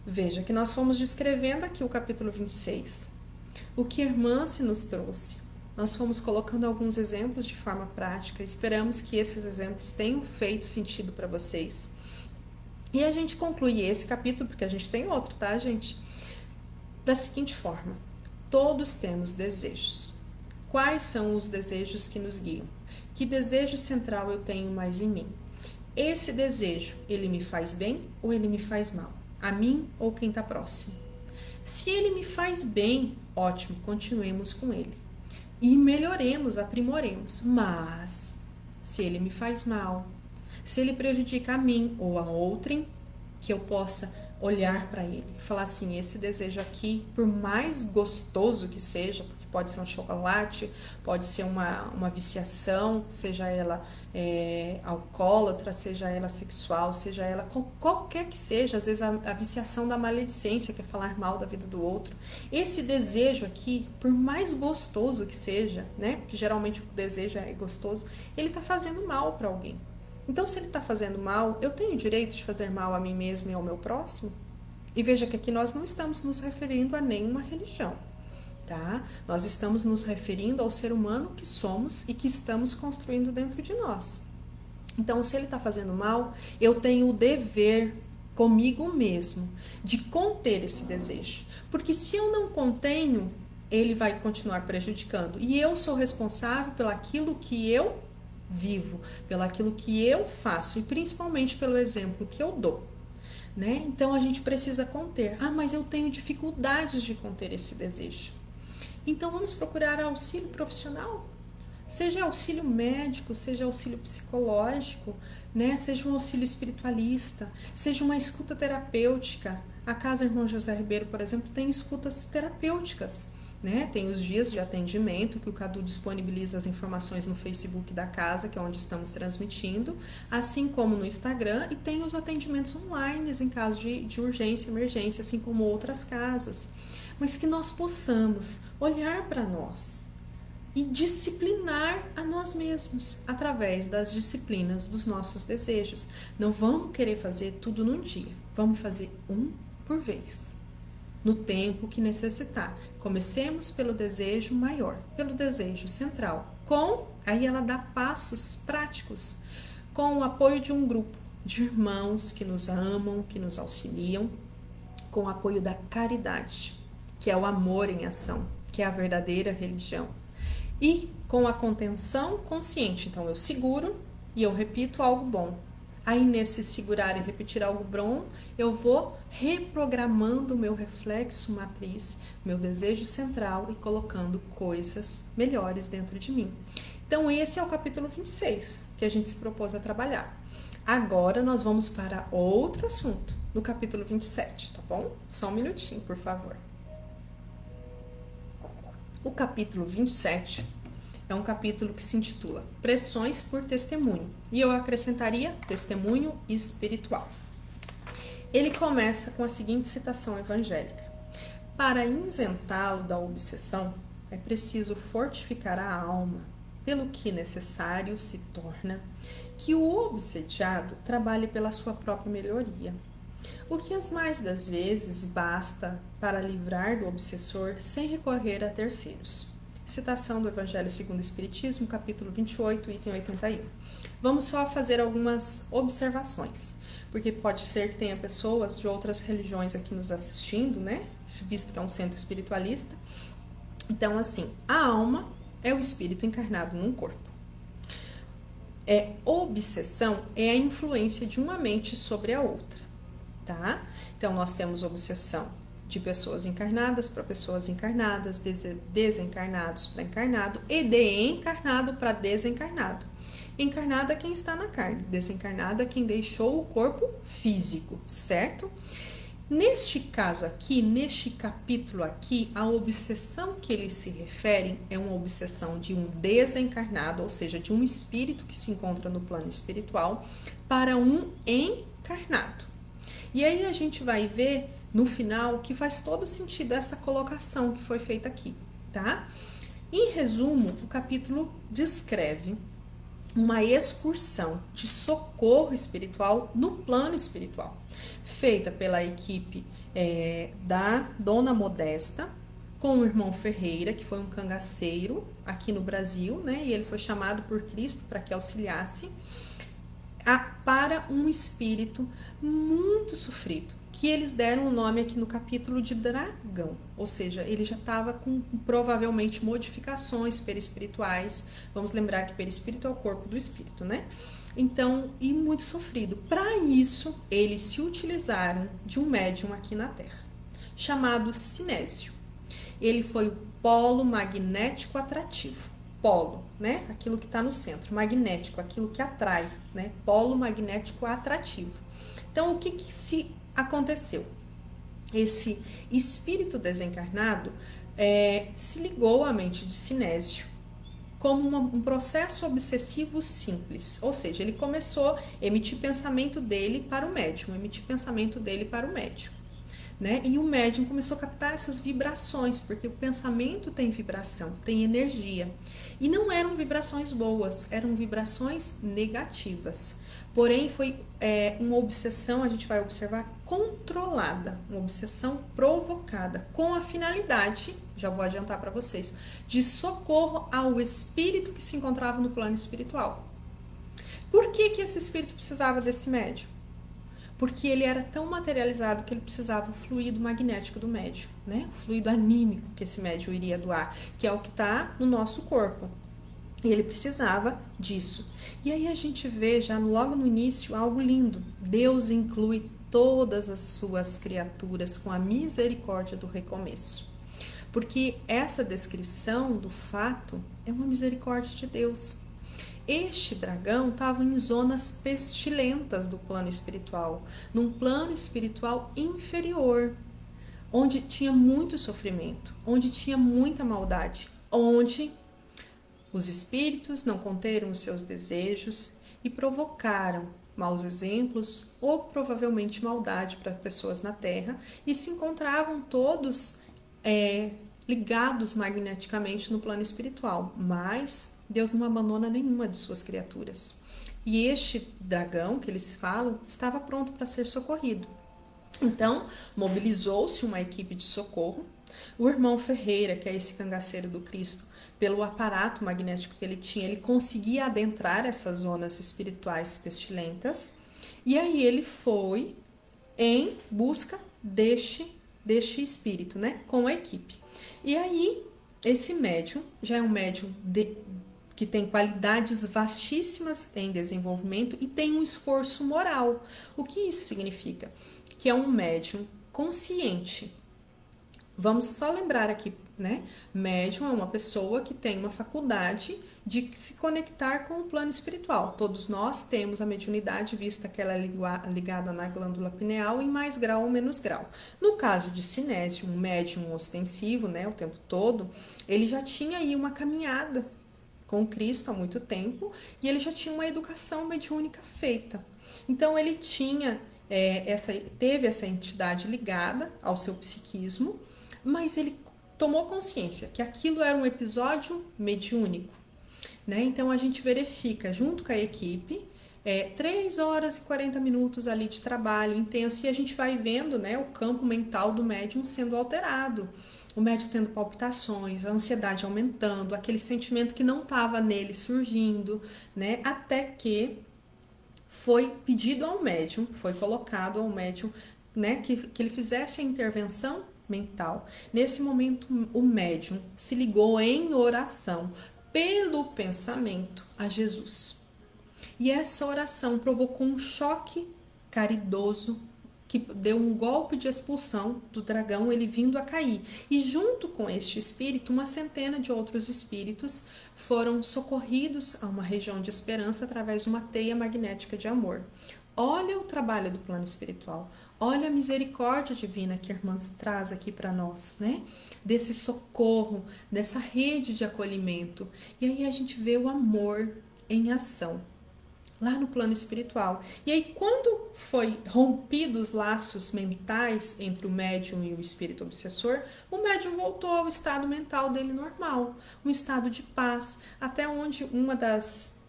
Veja que nós fomos descrevendo aqui o capítulo 26, o que a irmã se nos trouxe. Nós fomos colocando alguns exemplos de forma prática. Esperamos que esses exemplos tenham feito sentido para vocês. E a gente conclui esse capítulo, porque a gente tem outro, tá, gente? Da seguinte forma: todos temos desejos. Quais são os desejos que nos guiam? Que desejo central eu tenho mais em mim? Esse desejo, ele me faz bem ou ele me faz mal? A mim ou quem está próximo? Se ele me faz bem, ótimo, continuemos com ele. E melhoremos, aprimoremos. Mas, se ele me faz mal, se ele prejudica a mim ou a outrem, que eu possa olhar para ele e falar assim: esse desejo aqui, por mais gostoso que seja, porque pode ser um chocolate, pode ser uma viciação, seja ela alcoólatra, seja ela sexual, seja ela qualquer que seja, às vezes a viciação da maledicência, que é falar mal da vida do outro. Esse desejo aqui, por mais gostoso que seja, né, porque geralmente o desejo é gostoso, ele está fazendo mal para alguém. Então, se ele está fazendo mal, eu tenho o direito de fazer mal a mim mesmo e ao meu próximo? E veja que aqui nós não estamos nos referindo a nenhuma religião, tá? Nós estamos nos referindo ao ser humano que somos e que estamos construindo dentro de nós. Então, se ele está fazendo mal, eu tenho o dever comigo mesmo de conter esse desejo. Porque se eu não contenho, ele vai continuar prejudicando. E eu sou responsável pelaquilo que eu vivo, pelaquilo que eu faço e principalmente pelo exemplo que eu dou, né? Então a gente precisa conter. Ah, mas eu tenho dificuldades de conter esse desejo. Então vamos procurar auxílio profissional, seja auxílio médico, seja auxílio psicológico, né? Seja um auxílio espiritualista, seja uma escuta terapêutica. A Casa Irmão José Ribeiro, por exemplo, tem escutas terapêuticas. Né? Tem os dias de atendimento que o Cadu disponibiliza as informações no Facebook da casa, que é onde estamos transmitindo, assim como no Instagram, e tem os atendimentos online em caso de urgência, emergência, assim como outras casas. Mas que nós possamos olhar para nós e disciplinar a nós mesmos através das disciplinas dos nossos desejos. Não vamos querer fazer tudo num dia, vamos fazer um por vez, no tempo que necessitar. Comecemos pelo desejo maior, pelo desejo central. Aí ela dá passos práticos, com o apoio de um grupo de irmãos que nos amam, que nos auxiliam, com o apoio da caridade, que é o amor em ação, que é a verdadeira religião. E com a contenção consciente. Então eu seguro e eu repito algo bom. Aí nesse segurar e repetir algo bom, eu vou reprogramando o meu reflexo matriz, meu desejo central e colocando coisas melhores dentro de mim. Então esse é o capítulo 26 que a gente se propôs a trabalhar. Agora nós vamos para outro assunto, no capítulo 27, tá bom? Só um minutinho, por favor. O capítulo 27 é um capítulo que se intitula Pressões por Testemunho. E eu acrescentaria testemunho espiritual. Ele começa com a seguinte citação evangélica: para isentá-lo da obsessão, é preciso fortificar a alma, pelo que necessário se torna que o obsediado trabalhe pela sua própria melhoria, o que as mais das vezes basta para livrar do obsessor sem recorrer a terceiros. Citação do Evangelho segundo o Espiritismo, capítulo 28, item 81. Vamos só fazer algumas observações, porque pode ser que tenha pessoas de outras religiões aqui nos assistindo, né? Visto que é um centro espiritualista. Então, assim, a alma é o espírito encarnado num corpo. Obsessão é a influência de uma mente sobre a outra, tá? Então, nós temos obsessão de pessoas encarnadas para pessoas encarnadas, desencarnados para encarnado e de encarnado para desencarnado. Encarnado é quem está na carne, desencarnado é quem deixou o corpo físico, certo? Neste caso aqui, neste capítulo aqui, a obsessão que eles se referem é uma obsessão de um desencarnado, ou seja, de um espírito que se encontra no plano espiritual, para um encarnado. E aí a gente vai ver no final que faz todo sentido essa colocação que foi feita aqui, tá? Em resumo, o capítulo descreve uma excursão de socorro espiritual no plano espiritual, feita pela equipe da Dona Modesta, com o irmão Ferreira, que foi um cangaceiro aqui no Brasil, né? E ele foi chamado por Cristo para que auxiliasse para um espírito muito sofrido, que eles deram o nome aqui no capítulo de dragão, ou seja, ele já estava com provavelmente modificações perispirituais. Vamos lembrar que perispírito é o corpo do espírito, né? Então, e muito sofrido. Para isso, eles se utilizaram de um médium aqui na Terra, chamado Sinésio. Ele foi o polo magnético atrativo. Polo, né? Aquilo que está no centro, magnético, aquilo que atrai, né? Polo magnético atrativo. Então, o que se aconteceu? Esse espírito desencarnado se ligou à mente de Sinésio como um processo obsessivo simples, ou seja, ele começou a emitir pensamento dele para o médium, né? E o médium começou a captar essas vibrações, porque o pensamento tem vibração, tem energia. E não eram vibrações boas, eram vibrações negativas. Porém, foi uma obsessão, a gente vai observar, controlada, uma obsessão provocada, com a finalidade, já vou adiantar para vocês, de socorro ao espírito que se encontrava no plano espiritual. Por que esse espírito precisava desse médium? Porque ele era tão materializado que ele precisava do fluido magnético do médium, né? O fluido anímico que esse médium iria doar, que é o que está no nosso corpo. E ele precisava disso. E aí a gente vê já logo no início algo lindo. Deus inclui todas as suas criaturas com a misericórdia do recomeço. Porque essa descrição do fato é uma misericórdia de Deus. Este dragão estava em zonas pestilentas do plano espiritual, num plano espiritual inferior, onde tinha muito sofrimento, onde tinha muita maldade, onde os espíritos não conteram os seus desejos e provocaram maus exemplos ou provavelmente maldade para pessoas na Terra e se encontravam todos ligados magneticamente no plano espiritual, mas Deus não abandona nenhuma de suas criaturas. E este dragão que eles falam estava pronto para ser socorrido. Então, mobilizou-se uma equipe de socorro. O irmão Ferreira, que é esse cangaceiro do Cristo, pelo aparato magnético que ele tinha, ele conseguia adentrar essas zonas espirituais pestilentas. E aí ele foi em busca deste espírito, né, com a equipe. E aí, esse médium já é um médium que tem qualidades vastíssimas em desenvolvimento e tem um esforço moral. O que isso significa? Que é um médium consciente. Vamos só lembrar aqui, né? Médium é uma pessoa que tem uma faculdade de se conectar com o plano espiritual. Todos nós temos a mediunidade, vista que ela é ligada na glândula pineal em mais grau ou menos grau. No caso de Sinésio, um médium ostensivo, né, o tempo todo, ele já tinha aí uma caminhada com Cristo há muito tempo e ele já tinha uma educação mediúnica feita. Então ele tinha teve essa entidade ligada ao seu psiquismo, mas ele tomou consciência que aquilo era um episódio mediúnico, né? Então a gente verifica junto com a equipe 3 horas e 40 minutos ali de trabalho intenso e a gente vai vendo, né, o campo mental do médium sendo alterado. O médium tendo palpitações, a ansiedade aumentando, aquele sentimento que não estava nele surgindo, né? Até que foi pedido ao médium, foi colocado ao médium, né, que ele fizesse a intervenção mental. Nesse momento, o médium se ligou em oração pelo pensamento a Jesus. E essa oração provocou um choque caridoso que deu um golpe de expulsão do dragão, ele vindo a cair. E junto com este espírito, uma centena de outros espíritos foram socorridos a uma região de esperança através de uma teia magnética de amor. Olha o trabalho do plano espiritual. Olha a misericórdia divina que a irmã traz aqui para nós, né? Desse socorro, dessa rede de acolhimento. E aí a gente vê o amor em ação, lá no plano espiritual. E aí, quando foi rompido os laços mentais entre o médium e o espírito obsessor, o médium voltou ao estado mental dele normal, um estado de paz, até onde uma das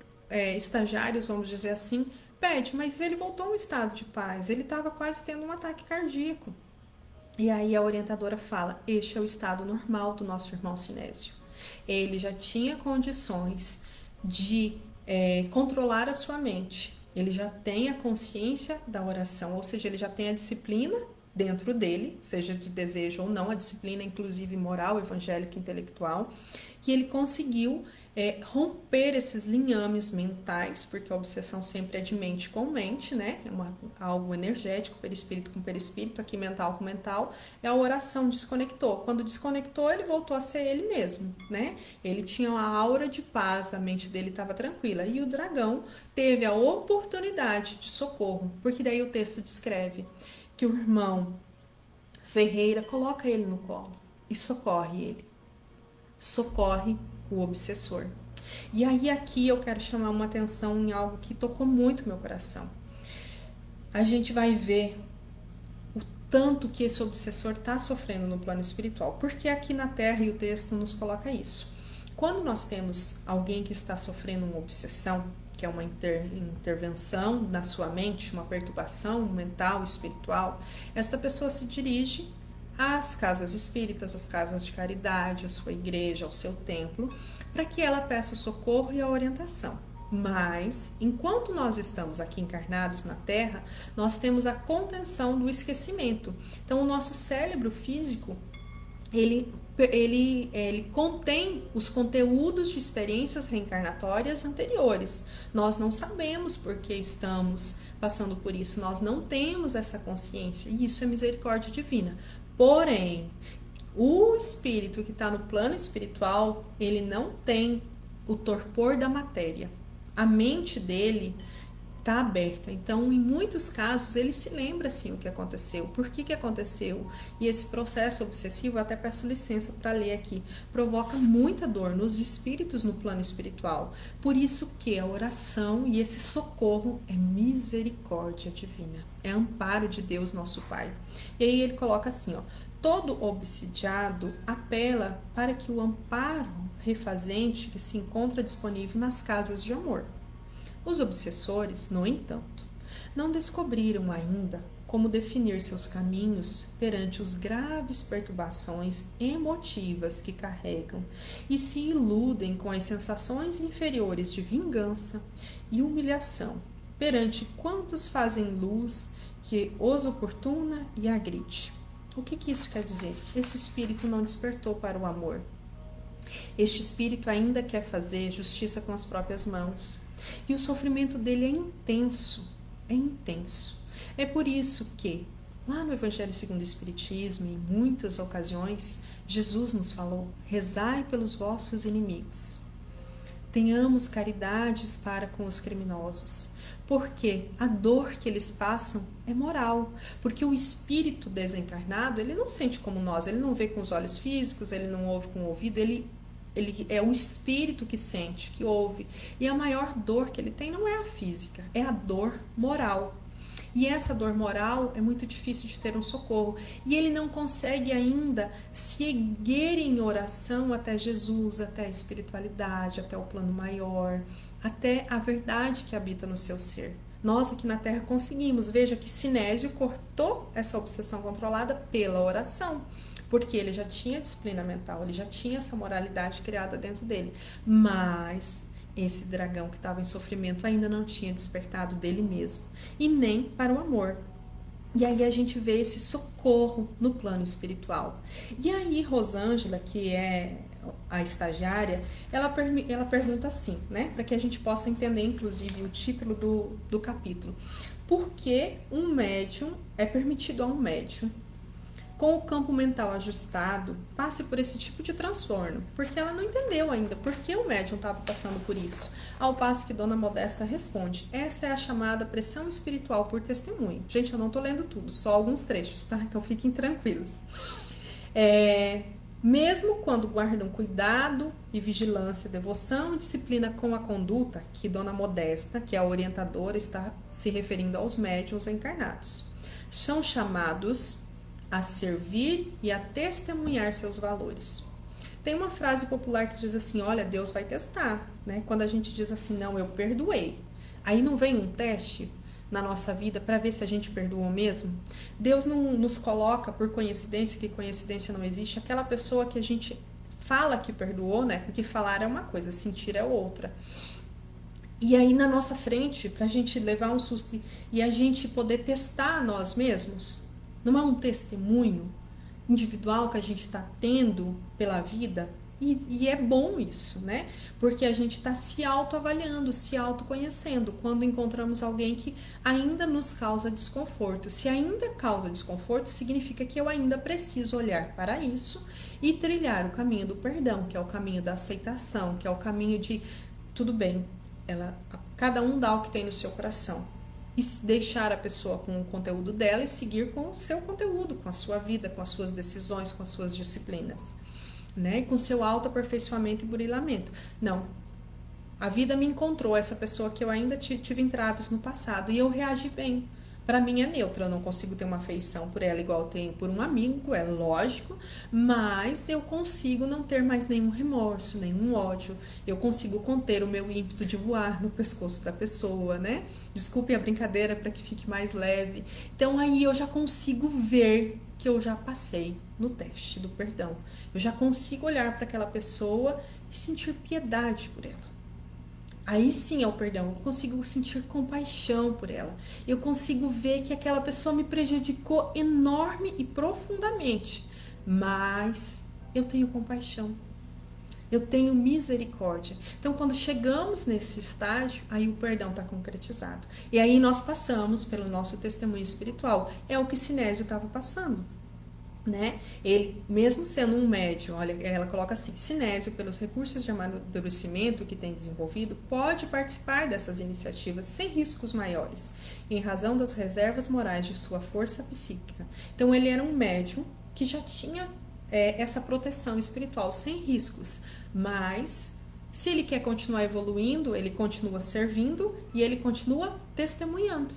estagiárias, vamos dizer assim, pede, mas ele voltou ao estado de paz, ele estava quase tendo um ataque cardíaco. E aí a orientadora fala, este é o estado normal do nosso irmão Sinésio. Ele já tinha condições de controlar a sua mente ele já tem a consciência da oração, ou seja, ele já tem a disciplina dentro dele, seja de desejo ou não, a disciplina inclusive moral, evangélica, intelectual, que ele conseguiu romper esses linhames mentais, porque a obsessão sempre é de mente com mente, né? É algo energético, perispírito com perispírito, aqui mental com mental. É a oração, desconectou. Quando desconectou, ele voltou a ser ele mesmo, né? Ele tinha uma aura de paz, a mente dele estava tranquila. E o dragão teve a oportunidade de socorro, porque daí o texto descreve que o irmão Ferreira coloca ele no colo e socorre ele. Socorre o obsessor. E aí aqui eu quero chamar uma atenção em algo que tocou muito meu coração. A gente vai ver o tanto que esse obsessor está sofrendo no plano espiritual, porque aqui na Terra, e o texto nos coloca isso, quando nós temos alguém que está sofrendo uma obsessão, que é uma intervenção na sua mente, uma perturbação mental, espiritual, esta pessoa se dirige às casas espíritas, às casas de caridade, à sua igreja, ao seu templo, para que ela peça o socorro e a orientação. Mas, enquanto nós estamos aqui encarnados na Terra, nós temos a contenção do esquecimento. Então, o nosso cérebro físico, ele contém os conteúdos de experiências reencarnatórias anteriores. Nós não sabemos por que estamos passando por isso, nós não temos essa consciência, e isso é misericórdia divina. Porém, o espírito que está no plano espiritual, ele não tem o torpor da matéria. A mente dele está aberta. Então, em muitos casos, ele se lembra assim o que aconteceu, por que aconteceu. E esse processo obsessivo, até peço licença para ler aqui, provoca muita dor nos espíritos no plano espiritual. Por isso que a oração e esse socorro é misericórdia divina, é amparo de Deus nosso Pai. E aí ele coloca assim, ó: todo obsidiado apela para que o amparo refazente que se encontra disponível nas casas de amor. Os obsessores, no entanto, não descobriram ainda como definir seus caminhos perante os graves perturbações emotivas que carregam e se iludem com as sensações inferiores de vingança e humilhação perante quantos fazem luz que os oportuna e agride. O que isso quer dizer? Esse espírito não despertou para o amor. Este espírito ainda quer fazer justiça com as próprias mãos. E o sofrimento dele é intenso, é intenso. É por isso que, lá no Evangelho segundo o Espiritismo, em muitas ocasiões, Jesus nos falou: rezai pelos vossos inimigos. Tenhamos caridades para com os criminosos, porque a dor que eles passam é moral, porque o espírito desencarnado, ele não sente como nós, ele não vê com os olhos físicos, ele não ouve com o ouvido, ele é o espírito que sente, que ouve. E a maior dor que ele tem não é a física, é a dor moral. E essa dor moral é muito difícil de ter um socorro. E ele não consegue ainda se erguer em oração até Jesus, até a espiritualidade, até o plano maior, até a verdade que habita no seu ser. Nós aqui na Terra conseguimos. Veja que Sinésio cortou essa obsessão controlada pela oração, porque ele já tinha disciplina mental, ele já tinha essa moralidade criada dentro dele. Mas esse dragão que estava em sofrimento ainda não tinha despertado dele mesmo, e nem para o amor. E aí a gente vê esse socorro no plano espiritual. E aí Rosângela, que é a estagiária, ela pergunta assim, né, para que a gente possa entender inclusive o título do capítulo: por que um médium é permitido a um médium com o campo mental ajustado passe por esse tipo de transtorno? Porque ela não entendeu ainda por que o médium estava passando por isso. Ao passo que Dona Modesta responde: essa é a chamada pressão espiritual por testemunho. Gente, eu não estou lendo tudo, só alguns trechos, tá? Então fiquem tranquilos. Mesmo quando guardam cuidado e vigilância, devoção e disciplina com a conduta, que Dona Modesta, que é a orientadora, está se referindo aos médiuns encarnados, são chamados a servir e a testemunhar seus valores. Tem uma frase popular que diz assim: olha, Deus vai testar, né? Quando a gente diz assim, não, eu perdoei, aí não vem um teste na nossa vida para ver se a gente perdoou mesmo? Deus não nos coloca por coincidência, que coincidência não existe, aquela pessoa que a gente fala que perdoou, né? Porque falar é uma coisa, sentir é outra. E aí na nossa frente, para a gente levar um susto e a gente poder testar nós mesmos, não é um testemunho individual que a gente está tendo pela vida? E é bom isso, né? Porque a gente está se autoavaliando, se autoconhecendo quando encontramos alguém que ainda nos causa desconforto. Se ainda causa desconforto, significa que eu ainda preciso olhar para isso e trilhar o caminho do perdão, que é o caminho da aceitação, que é o caminho de tudo bem, cada um dá o que tem no seu coração. E deixar a pessoa com o conteúdo dela e seguir com o seu conteúdo, com a sua vida, com as suas decisões, com as suas disciplinas, né? Com o seu autoaperfeiçoamento e burilamento. Não. A vida me encontrou essa pessoa que eu ainda tive entraves no passado e eu reagi bem. Para mim é neutra, eu não consigo ter uma afeição por ela igual eu tenho por um amigo, é lógico, mas eu consigo não ter mais nenhum remorso, nenhum ódio. Eu consigo conter o meu ímpeto de voar no pescoço da pessoa, né? Desculpem a brincadeira para que fique mais leve. Então aí eu já consigo ver que eu já passei no teste do perdão. Eu já consigo olhar para aquela pessoa e sentir piedade por ela. Aí sim é o perdão, eu consigo sentir compaixão por ela. Eu consigo ver que aquela pessoa me prejudicou enorme e profundamente. Mas eu tenho compaixão. Eu tenho misericórdia. Então, quando chegamos nesse estágio, aí o perdão está concretizado. E aí nós passamos pelo nosso testemunho espiritual. É o que Sinésio estava passando. Né? Ele, mesmo sendo um médium, olha, ela coloca assim: Sinésio, pelos recursos de amadurecimento que tem desenvolvido, pode participar dessas iniciativas sem riscos maiores, em razão das reservas morais de sua força psíquica. Então, ele era um médium que já tinha essa proteção espiritual sem riscos, mas se ele quer continuar evoluindo, ele continua servindo e ele continua testemunhando.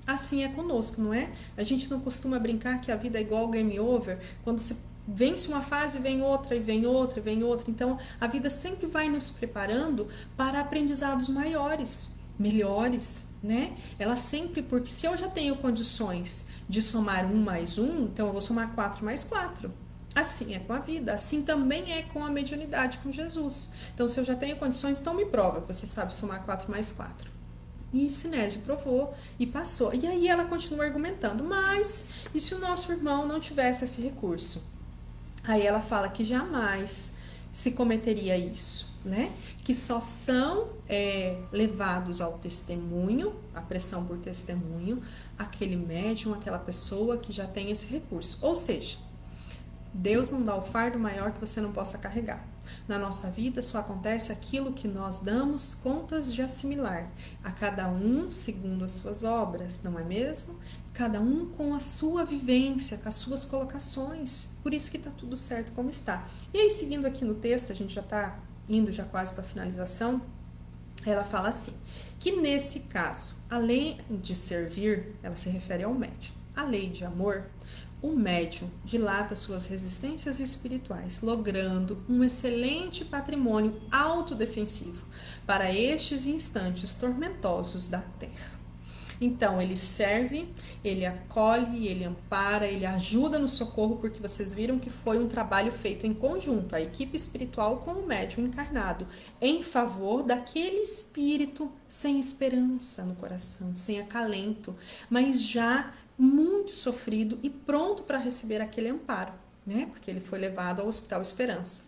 Assim é conosco, não é? A gente não costuma brincar que a vida é igual game over, quando você vence uma fase, vem outra, e vem outra, e vem outra. Então, a vida sempre vai nos preparando para aprendizados maiores, melhores, né? Ela sempre, porque se eu já tenho condições de somar 1 mais 1, então eu vou somar 4 mais 4. Assim é com a vida, assim também é com a mediunidade com Jesus. Então, se eu já tenho condições, então me prova que você sabe somar 4 mais 4. E Sinésio provou e passou. E aí ela continua argumentando, mas e se o nosso irmão não tivesse esse recurso? Aí ela fala que jamais se cometeria isso, né? Que só são levados ao testemunho, a pressão por testemunho, aquele médium, aquela pessoa que já tem esse recurso. Ou seja, Deus não dá o fardo maior que você não possa carregar. Na nossa vida só acontece aquilo que nós damos contas de assimilar, a cada um segundo as suas obras, não é mesmo? Cada um com a sua vivência, com as suas colocações. Por isso que está tudo certo como está. E aí, seguindo aqui no texto, a gente já está indo já quase para a finalização, ela fala assim, que nesse caso, além de servir, ela se refere ao médium, a lei de amor, o médium dilata suas resistências espirituais, logrando um excelente patrimônio autodefensivo para estes instantes tormentosos da Terra. Então, ele serve, ele acolhe, ele ampara, ele ajuda no socorro, porque vocês viram que foi um trabalho feito em conjunto, a equipe espiritual com o médium encarnado, em favor daquele espírito sem esperança no coração, sem acalento, mas já muito sofrido e pronto para receber aquele amparo, né? Porque ele foi levado ao Hospital Esperança,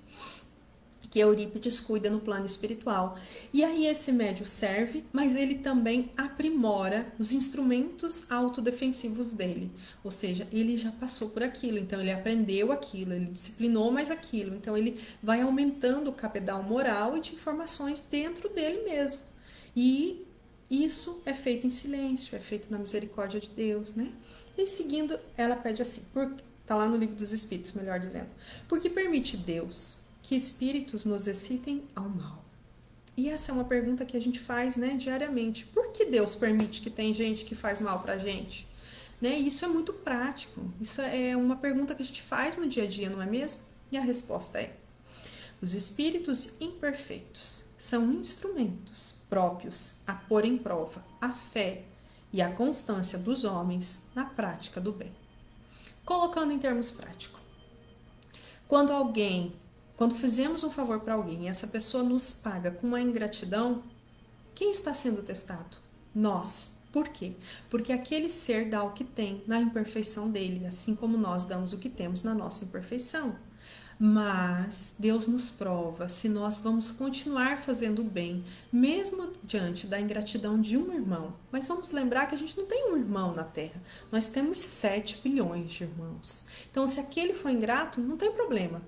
que Eurípides cuida no plano espiritual. E aí esse médium serve, mas ele também aprimora os instrumentos autodefensivos dele. Ou seja, ele já passou por aquilo, então ele aprendeu aquilo, ele disciplinou mais aquilo. Então ele vai aumentando o cabedal moral e de informações dentro dele mesmo. E isso é feito em silêncio, é feito na misericórdia de Deus, né? E seguindo, ela pede assim, tá lá no Livro dos Espíritos, melhor dizendo, porque permite Deus que espíritos nos excitem ao mal? E essa é uma pergunta que a gente faz, né, diariamente. Por que Deus permite que tem gente que faz mal pra gente? Né? Isso é muito prático. Isso é uma pergunta que a gente faz no dia a dia, não é mesmo? E a resposta é: os espíritos imperfeitos são instrumentos próprios a pôr em prova a fé e a constância dos homens na prática do bem. Colocando em termos práticos, quando fizemos um favor para alguém e essa pessoa nos paga com uma ingratidão, Quem está sendo testado? Nós. Por quê? Porque aquele ser dá o que tem na imperfeição dele, assim como nós damos o que temos na nossa imperfeição. Mas Deus nos prova se nós vamos continuar fazendo o bem, mesmo diante da ingratidão de um irmão. Mas vamos lembrar que a gente não tem um irmão na Terra, nós temos 7 bilhões de irmãos. Então, se aquele foi ingrato, não tem problema.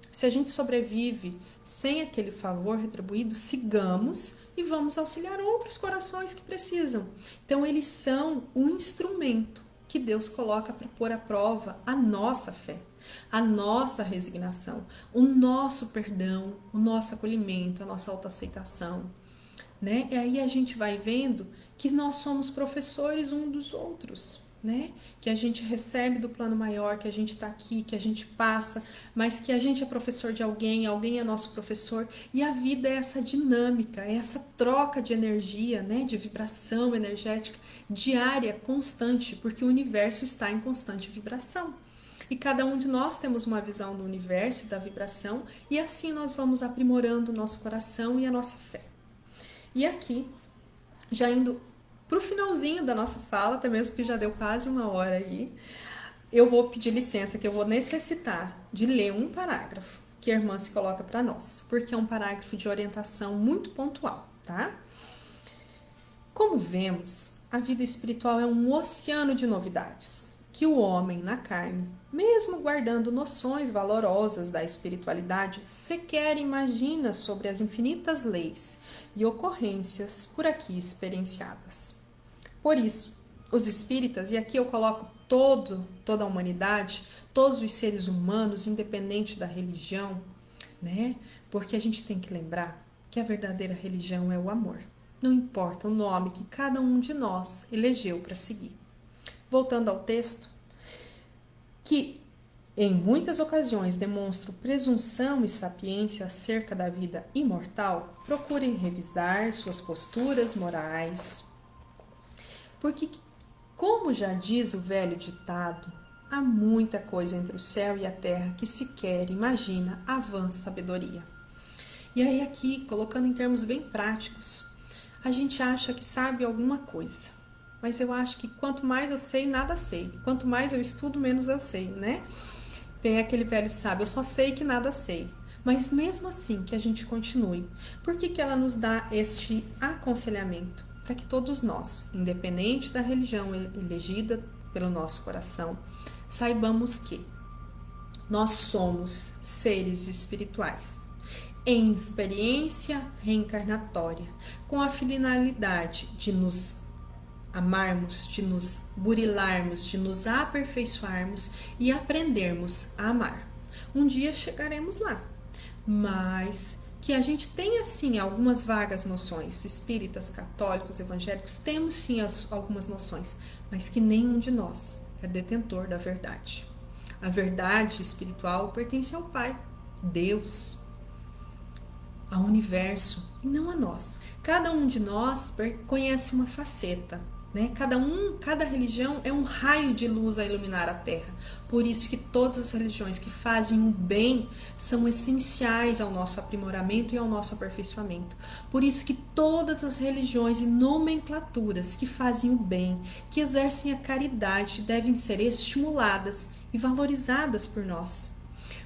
Se a gente sobrevive sem aquele favor retribuído, sigamos e vamos auxiliar outros corações que precisam. Então, eles são um instrumento que Deus coloca para pôr à prova a nossa fé, a nossa resignação, o nosso perdão, o nosso acolhimento, a nossa autoaceitação, né? E aí a gente vai vendo que nós somos professores um dos outros, né? Que a gente recebe do plano maior, que a gente está aqui, que a gente passa, mas que a gente é professor de alguém, alguém é nosso professor, e a vida é essa dinâmica, é essa troca de energia, né? De vibração energética diária, constante, porque o universo está em constante vibração. E cada um de nós temos uma visão do universo e da vibração, e assim nós vamos aprimorando o nosso coração e a nossa fé. E aqui, já indo para o finalzinho da nossa fala, até mesmo que já deu quase 1 hora aí, eu vou pedir licença, que eu vou necessitar de ler um parágrafo que a irmã se coloca para nós, porque é um parágrafo de orientação muito pontual, tá? Como vemos, a vida espiritual é um oceano de novidades, que o homem na carne, mesmo guardando noções valorosas da espiritualidade, sequer imagina sobre as infinitas leis e ocorrências por aqui experienciadas. Por isso, os espíritas, e aqui eu coloco toda a humanidade, todos os seres humanos, independente da religião, né? Porque a gente tem que lembrar que a verdadeira religião é o amor. Não importa o nome que cada um de nós elegeu para seguir. Voltando ao texto, que em muitas ocasiões demonstram presunção e sapiência acerca da vida imortal, procurem revisar suas posturas morais. Porque, como já diz o velho ditado, há muita coisa entre o céu e a terra que sequer imagina a vã sabedoria. E aí aqui, colocando em termos bem práticos, a gente acha que sabe alguma coisa. Mas eu acho que quanto mais eu sei, nada sei. Quanto mais eu estudo, menos eu sei, né? Tem aquele velho sábio, eu só sei que nada sei. Mas mesmo assim, que a gente continue. Por que ela nos dá este aconselhamento? Para que todos nós, independente da religião elegida pelo nosso coração, saibamos que nós somos seres espirituais em experiência reencarnatória, com a finalidade de nos amarmos, de nos burilarmos, de nos aperfeiçoarmos e aprendermos a amar. Um dia chegaremos lá, mas que a gente tenha sim algumas vagas noções, espíritas, católicos, evangélicos, temos sim algumas noções, mas que nenhum de nós é detentor da verdade. A verdade espiritual pertence ao Pai, Deus, ao universo e não a nós. Cada um de nós conhece uma faceta, né? Cada religião é um raio de luz a iluminar a Terra. Por isso que todas as religiões que fazem o bem são essenciais ao nosso aprimoramento e ao nosso aperfeiçoamento. Por isso que todas as religiões e nomenclaturas que fazem o bem, que exercem a caridade, devem ser estimuladas e valorizadas por nós.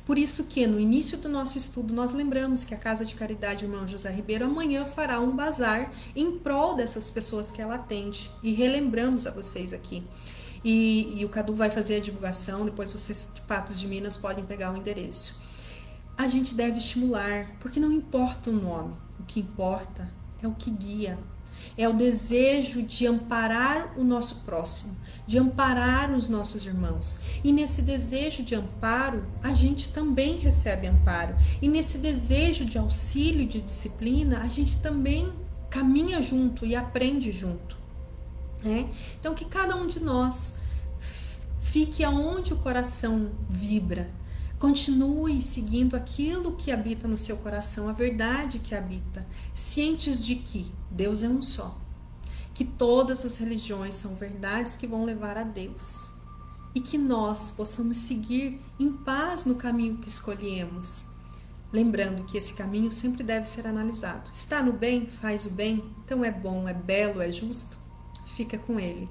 Por isso que no início do nosso estudo nós lembramos que a Casa de Caridade Irmão José Ribeiro amanhã fará um bazar em prol dessas pessoas que ela atende. E relembramos a vocês aqui. E o Cadu vai fazer a divulgação, depois vocês de Patos de Minas podem pegar o endereço. A gente deve estimular, porque não importa o nome, o que importa é o que guia. É o desejo de amparar o nosso próximo, de amparar os nossos irmãos. E nesse desejo de amparo, a gente também recebe amparo. E nesse desejo de auxílio, de disciplina, a gente também caminha junto e aprende junto. Então, que cada um de nós fique aonde o coração vibra. Continue seguindo aquilo que habita no seu coração, a verdade que habita, cientes de que Deus é um só, que todas as religiões são verdades que vão levar a Deus e que nós possamos seguir em paz no caminho que escolhemos, lembrando que esse caminho sempre deve ser analisado. Está no bem? Faz o bem? Então é bom, é belo, é justo? Fica com ele.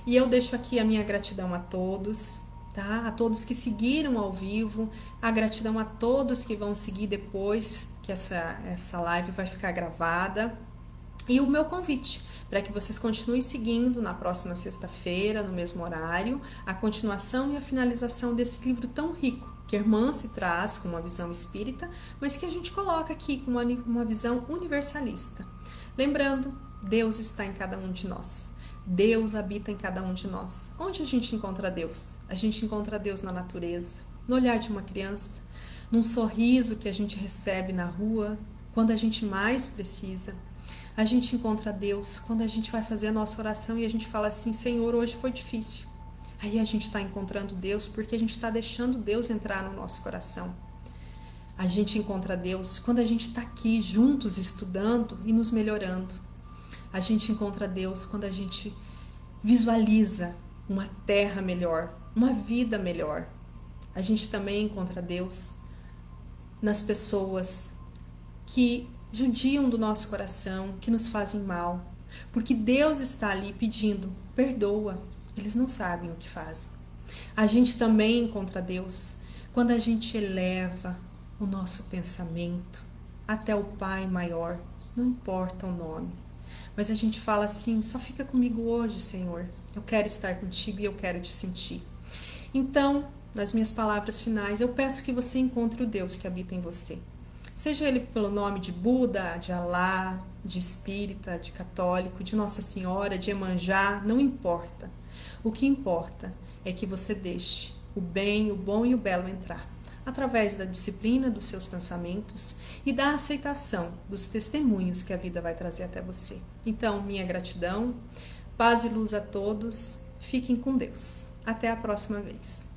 E eu deixo aqui a minha gratidão a todos, tá? A todos que seguiram ao vivo, a gratidão a todos que vão seguir depois, que essa live vai ficar gravada. E o meu convite para que vocês continuem seguindo na próxima sexta-feira, no mesmo horário, a continuação e a finalização desse livro tão rico, que a irmã se traz com uma visão espírita, mas que a gente coloca aqui com uma visão universalista. Lembrando, Deus está em cada um de nós. Deus habita em cada um de nós. Onde a gente encontra Deus? A gente encontra Deus na natureza, no olhar de uma criança, num sorriso que a gente recebe na rua, quando a gente mais precisa. A gente encontra Deus quando a gente vai fazer a nossa oração e a gente fala assim: Senhor, hoje foi difícil. Aí a gente está encontrando Deus porque a gente está deixando Deus entrar no nosso coração. A gente encontra Deus quando a gente está aqui juntos estudando e nos melhorando. A gente encontra Deus quando a gente visualiza uma terra melhor, uma vida melhor. A gente também encontra Deus nas pessoas que judiam do nosso coração, que nos fazem mal, porque Deus está ali pedindo: perdoa, eles não sabem o que fazem. A gente também encontra Deus quando a gente eleva o nosso pensamento até o Pai maior, não importa o nome, mas a gente fala assim: só fica comigo hoje, Senhor, eu quero estar contigo e eu quero te sentir. Então, nas minhas palavras finais, eu peço que você encontre o Deus que habita em você. Seja ele pelo nome de Buda, de Alá, de espírita, de católico, de Nossa Senhora, de Iemanjá, não importa. O que importa é que você deixe o bem, o bom e o belo entrar, através da disciplina dos seus pensamentos e da aceitação dos testemunhos que a vida vai trazer até você. Então, minha gratidão, paz e luz a todos, fiquem com Deus. Até a próxima vez.